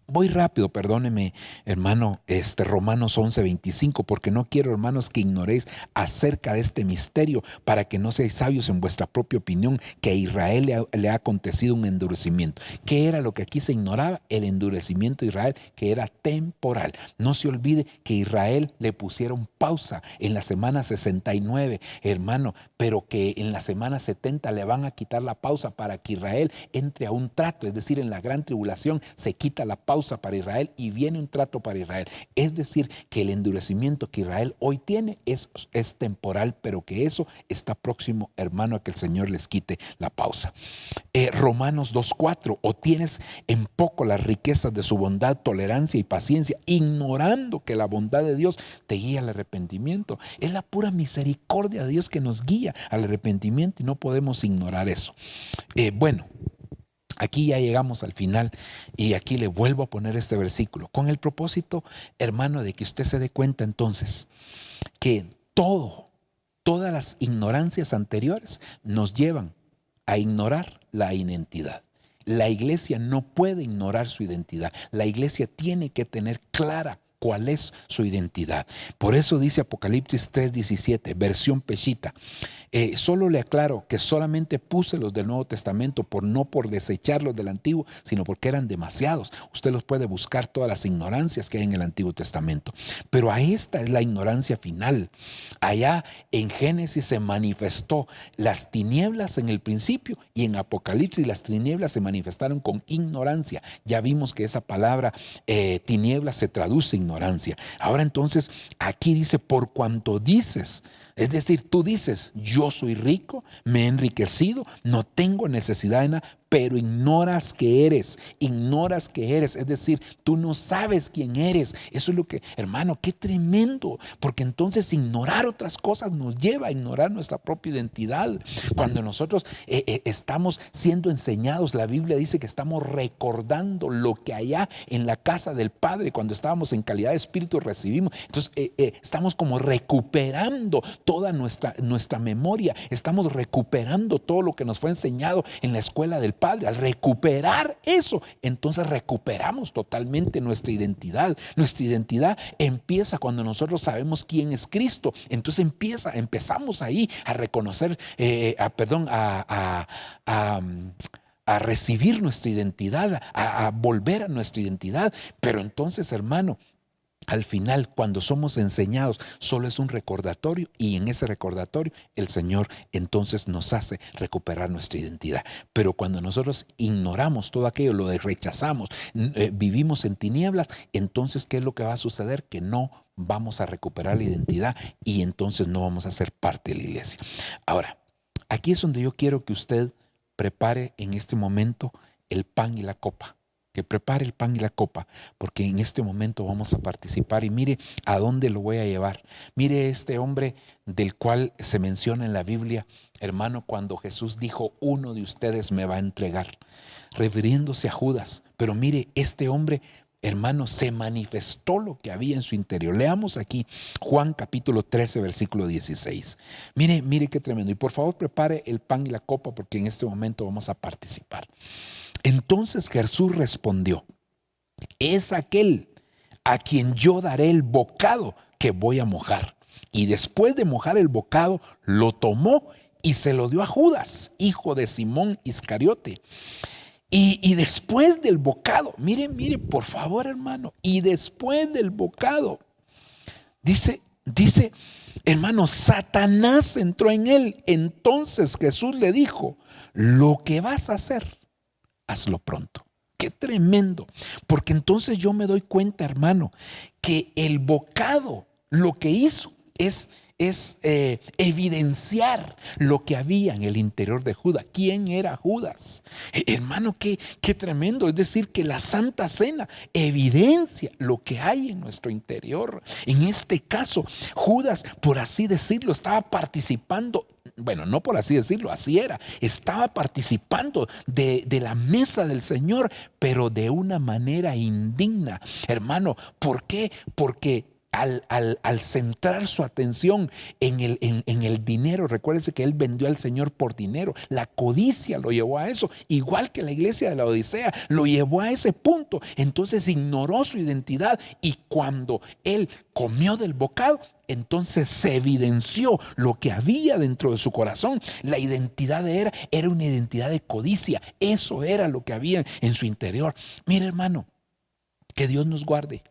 Voy rápido, perdóneme, hermano, Romanos 11:25, porque no quiero, hermanos, que ignoréis acerca de este misterio, para que no seáis sabios en vuestra propia opinión, que a Israel le ha acontecido un endurecimiento. ¿Qué era lo que aquí se ignoraba? El endurecimiento de Israel, que era temporal. No se olvide que Israel le pusieron pausa en la semana 69, hermano, pero que en la semana 70 le van a quitar la pausa para que Israel entre a un trato, es decir, en la gran tribulación se quita la pausa para Israel y viene un trato para Israel. Es decir, que el endurecimiento que Israel hoy tiene es temporal, pero que eso está próximo, hermano, a que el Señor les quite la pausa. Romanos 2:4, o tienes en poco las riquezas de su bondad, tolerancia y paciencia, ignorando que la bondad de Dios te guía al arrepentimiento. Es la pura misericordia de Dios que nos guía al arrepentimiento y no podemos ignorar eso. Aquí ya llegamos al final y aquí le vuelvo a poner este versículo con el propósito, hermano, de que usted se dé cuenta entonces que todas las ignorancias anteriores nos llevan a ignorar la identidad. La iglesia no puede ignorar su identidad. La iglesia tiene que tener clara cuál es su identidad. Por eso dice Apocalipsis 3:17, versión Peshitta. Solo le aclaro que solamente puse los del Nuevo Testamento no por desechar los del Antiguo, sino porque eran demasiados. Usted los puede buscar, todas las ignorancias que hay en el Antiguo Testamento. Pero a esta es la ignorancia final. Allá en Génesis se manifestó las tinieblas en el principio y en Apocalipsis las tinieblas se manifestaron con ignorancia. Ya vimos que esa palabra tinieblas se traduce ignorancia. Ahora entonces aquí dice, por cuanto dices, es decir, tú dices, yo soy rico, me he enriquecido, no tengo necesidad de nada, pero ignoras que eres, es decir, tú no sabes quién eres. Eso es lo que, hermano, qué tremendo, porque entonces ignorar otras cosas nos lleva a ignorar nuestra propia identidad. Cuando nosotros estamos siendo enseñados, la Biblia dice que estamos recordando lo que allá en la casa del Padre, cuando estábamos en calidad de espíritu recibimos. Entonces estamos como recuperando toda nuestra memoria, estamos recuperando todo lo que nos fue enseñado en la escuela del Padre. Al recuperar eso, entonces recuperamos totalmente nuestra identidad. Nuestra identidad empieza cuando nosotros sabemos quién es Cristo. Entonces empezamos ahí a reconocer, a recibir nuestra identidad, a volver a nuestra identidad. Pero entonces, hermano, al final, cuando somos enseñados, solo es un recordatorio, y en ese recordatorio el Señor entonces nos hace recuperar nuestra identidad. Pero cuando nosotros ignoramos todo aquello, lo rechazamos, vivimos en tinieblas, entonces ¿qué es lo que va a suceder? Que no vamos a recuperar la identidad y entonces no vamos a ser parte de la iglesia. Ahora, aquí es donde yo quiero que usted prepare en este momento el pan y la copa. Que prepare el pan y la copa, porque en este momento vamos a participar. Y mire a dónde lo voy a llevar. Mire este hombre del cual se menciona en la Biblia, hermano, cuando Jesús dijo, uno de ustedes me va a entregar, refiriéndose a Judas. Pero mire, este hombre, hermano, se manifestó lo que había en su interior. Leamos aquí Juan capítulo 13, versículo 16. Mire qué tremendo. Y por favor prepare el pan y la copa, porque en este momento vamos a participar. Entonces Jesús respondió, es aquel a quien yo daré el bocado que voy a mojar. Y después de mojar el bocado, lo tomó y se lo dio a Judas, hijo de Simón Iscariote. Y después del bocado, mire, por favor, hermano, y después del bocado, dice, hermano, Satanás entró en él. Entonces Jesús le dijo, lo que vas a hacer, hazlo pronto. Qué tremendo, porque entonces yo me doy cuenta, hermano, que el bocado lo que hizo es evidenciar lo que había en el interior de Judas. ¿Quién era Judas? Hermano, qué tremendo. Es decir, que la Santa Cena evidencia lo que hay en nuestro interior. En este caso, Judas, por así decirlo, estaba participando bueno, no por así decirlo, así era. Estaba participando de la mesa del Señor, pero de una manera indigna. Hermano, ¿por qué? Porque al centrar su atención en el dinero, recuérdese que él vendió al Señor por dinero. La codicia lo llevó a eso, igual que la iglesia de la Odisea, lo llevó a ese punto. Entonces ignoró su identidad, y cuando él comió del bocado, entonces se evidenció lo que había dentro de su corazón. La identidad era una identidad de codicia. Eso era lo que había en su interior. Mire, hermano, que Dios nos guarde.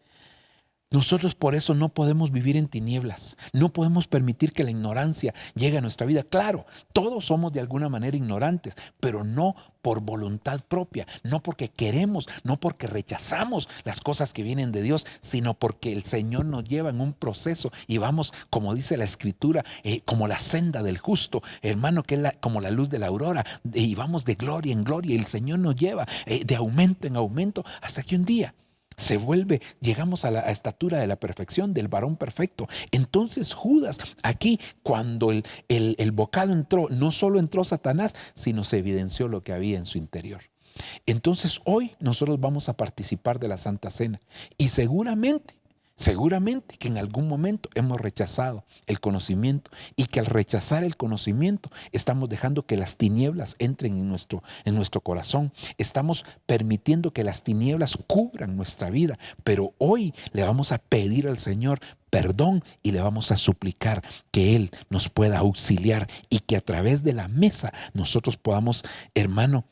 Nosotros por eso no podemos vivir en tinieblas, no podemos permitir que la ignorancia llegue a nuestra vida. Claro, todos somos de alguna manera ignorantes, pero no por voluntad propia, no porque queremos, no porque rechazamos las cosas que vienen de Dios, sino porque el Señor nos lleva en un proceso y vamos, como dice la Escritura, como la senda del justo, hermano, que es como la luz de la aurora, y vamos de gloria en gloria, y el Señor nos lleva de aumento en aumento hasta que un día llegamos a la estatura de la perfección, del varón perfecto. Entonces Judas, aquí cuando el bocado entró, no solo entró Satanás, sino se evidenció lo que había en su interior. Entonces hoy nosotros vamos a participar de la Santa Cena, y seguramente que en algún momento hemos rechazado el conocimiento, y que al rechazar el conocimiento estamos dejando que las tinieblas entren en nuestro corazón. Estamos permitiendo que las tinieblas cubran nuestra vida. Pero hoy le vamos a pedir al Señor perdón y le vamos a suplicar que Él nos pueda auxiliar, y que a través de la mesa nosotros podamos, hermano,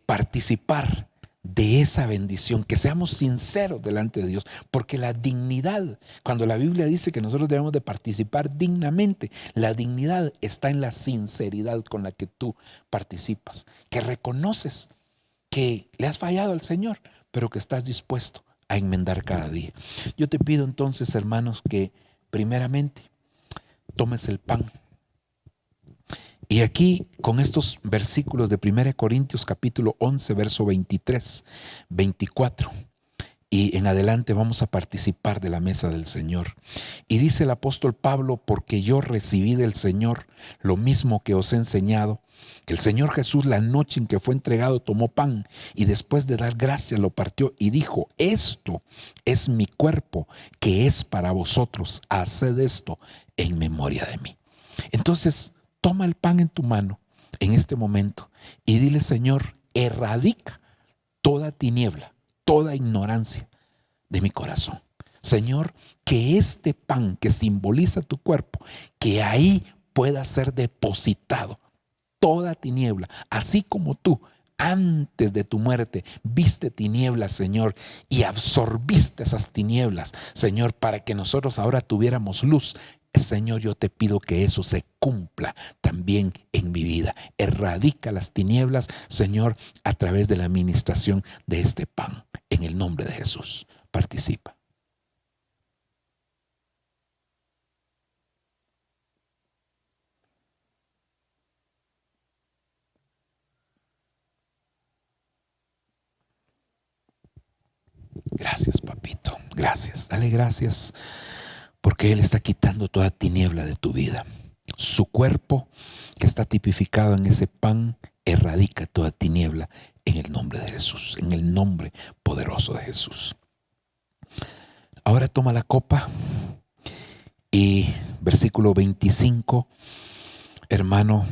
participar de esa bendición, que seamos sinceros delante de Dios, porque la dignidad, cuando la Biblia dice que nosotros debemos de participar dignamente, la dignidad está en la sinceridad con la que tú participas, que reconoces que le has fallado al Señor, pero que estás dispuesto a enmendar cada día. Yo te pido entonces, hermanos, que primeramente tomes el pan. Y aquí, con estos versículos de 1 Corintios capítulo 11, verso 23, 24, y en adelante vamos a participar de la mesa del Señor. Y dice el apóstol Pablo: porque yo recibí del Señor lo mismo que os he enseñado. El Señor Jesús, la noche en que fue entregado, tomó pan, y después de dar gracias lo partió y dijo: esto es mi cuerpo, que es para vosotros. Haced esto en memoria de mí. Entonces, toma el pan en tu mano en este momento y dile: Señor, erradica toda tiniebla, toda ignorancia de mi corazón. Señor, que este pan que simboliza tu cuerpo, que ahí pueda ser depositado toda tiniebla, así como tú antes de tu muerte viste tinieblas, Señor, y absorbiste esas tinieblas, Señor, para que nosotros ahora tuviéramos luz. Señor, yo te pido que eso se cumpla también en mi vida. Erradica las tinieblas, Señor, a través de la administración de este pan. En el nombre de Jesús, participa. Gracias, papito. Gracias. Dale gracias, porque Él está quitando toda tiniebla de tu vida. Su cuerpo, que está tipificado en ese pan, erradica toda tiniebla en el nombre de Jesús, en el nombre poderoso de Jesús. Ahora toma la copa y versículo 25, hermano,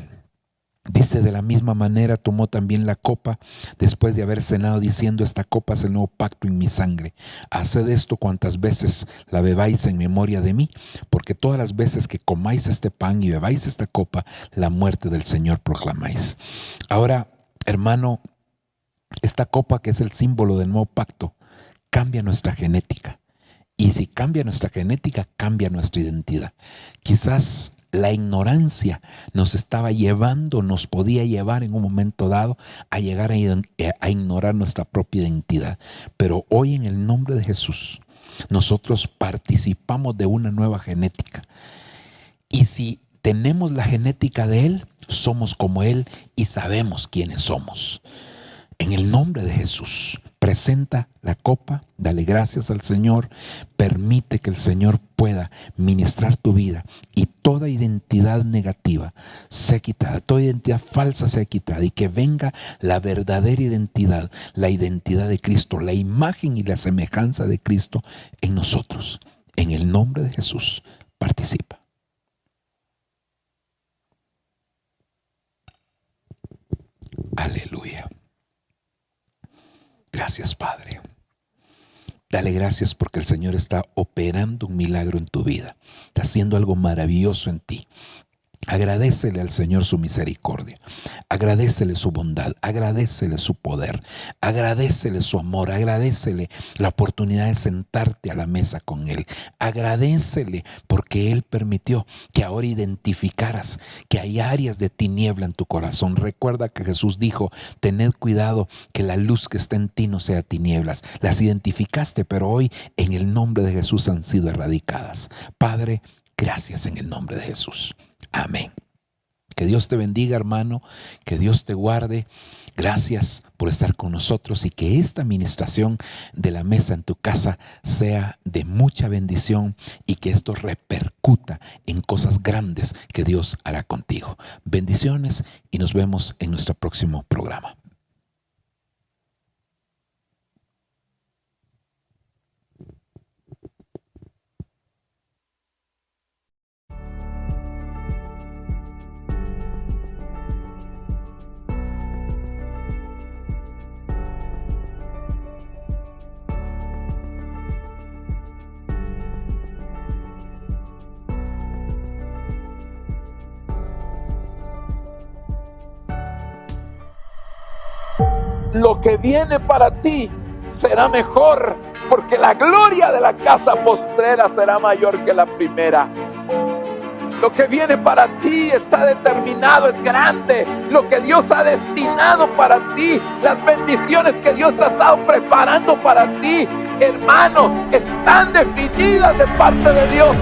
dice: de la misma manera tomó también la copa después de haber cenado, diciendo: esta copa es el nuevo pacto en mi sangre. Haced esto cuantas veces la bebáis en memoria de mí, porque todas las veces que comáis este pan y bebáis esta copa, la muerte del Señor proclamáis. Ahora, hermano, esta copa, que es el símbolo del nuevo pacto, cambia nuestra genética. Y si cambia nuestra genética, cambia nuestra identidad. Quizás la ignorancia nos estaba llevando, nos podía llevar en un momento dado a llegar a ignorar nuestra propia identidad. Pero hoy, en el nombre de Jesús, nosotros participamos de una nueva genética. Y si tenemos la genética de Él, somos como Él y sabemos quiénes somos. En el nombre de Jesús, presenta la copa, dale gracias al Señor, permite que el Señor pueda ministrar tu vida y toda identidad negativa sea quitada, toda identidad falsa sea quitada y que venga la verdadera identidad, la identidad de Cristo, la imagen y la semejanza de Cristo en nosotros. En el nombre de Jesús, participa. Aleluya. Gracias, Padre. Dale gracias porque el Señor está operando un milagro en tu vida. Está haciendo algo maravilloso en ti. Agradécele al Señor su misericordia, agradécele su bondad, agradécele su poder, agradécele su amor, agradécele la oportunidad de sentarte a la mesa con Él, agradécele porque Él permitió que ahora identificaras que hay áreas de tiniebla en tu corazón. Recuerda que Jesús dijo, tened cuidado que la luz que está en ti no sea tinieblas. Las identificaste, pero hoy en el nombre de Jesús han sido erradicadas. Padre, gracias en el nombre de Jesús. Amén. Que Dios te bendiga, hermano, que Dios te guarde. Gracias por estar con nosotros y que esta administración de la mesa en tu casa sea de mucha bendición y que esto repercuta en cosas grandes que Dios hará contigo. Bendiciones y nos vemos en nuestro próximo programa. Lo que viene para ti será mejor, porque la gloria de la casa postrera será mayor que la primera. Lo que viene para ti está determinado, es grande. Lo que Dios ha destinado para ti, las bendiciones que Dios ha estado preparando para ti, hermano, están definidas de parte de Dios.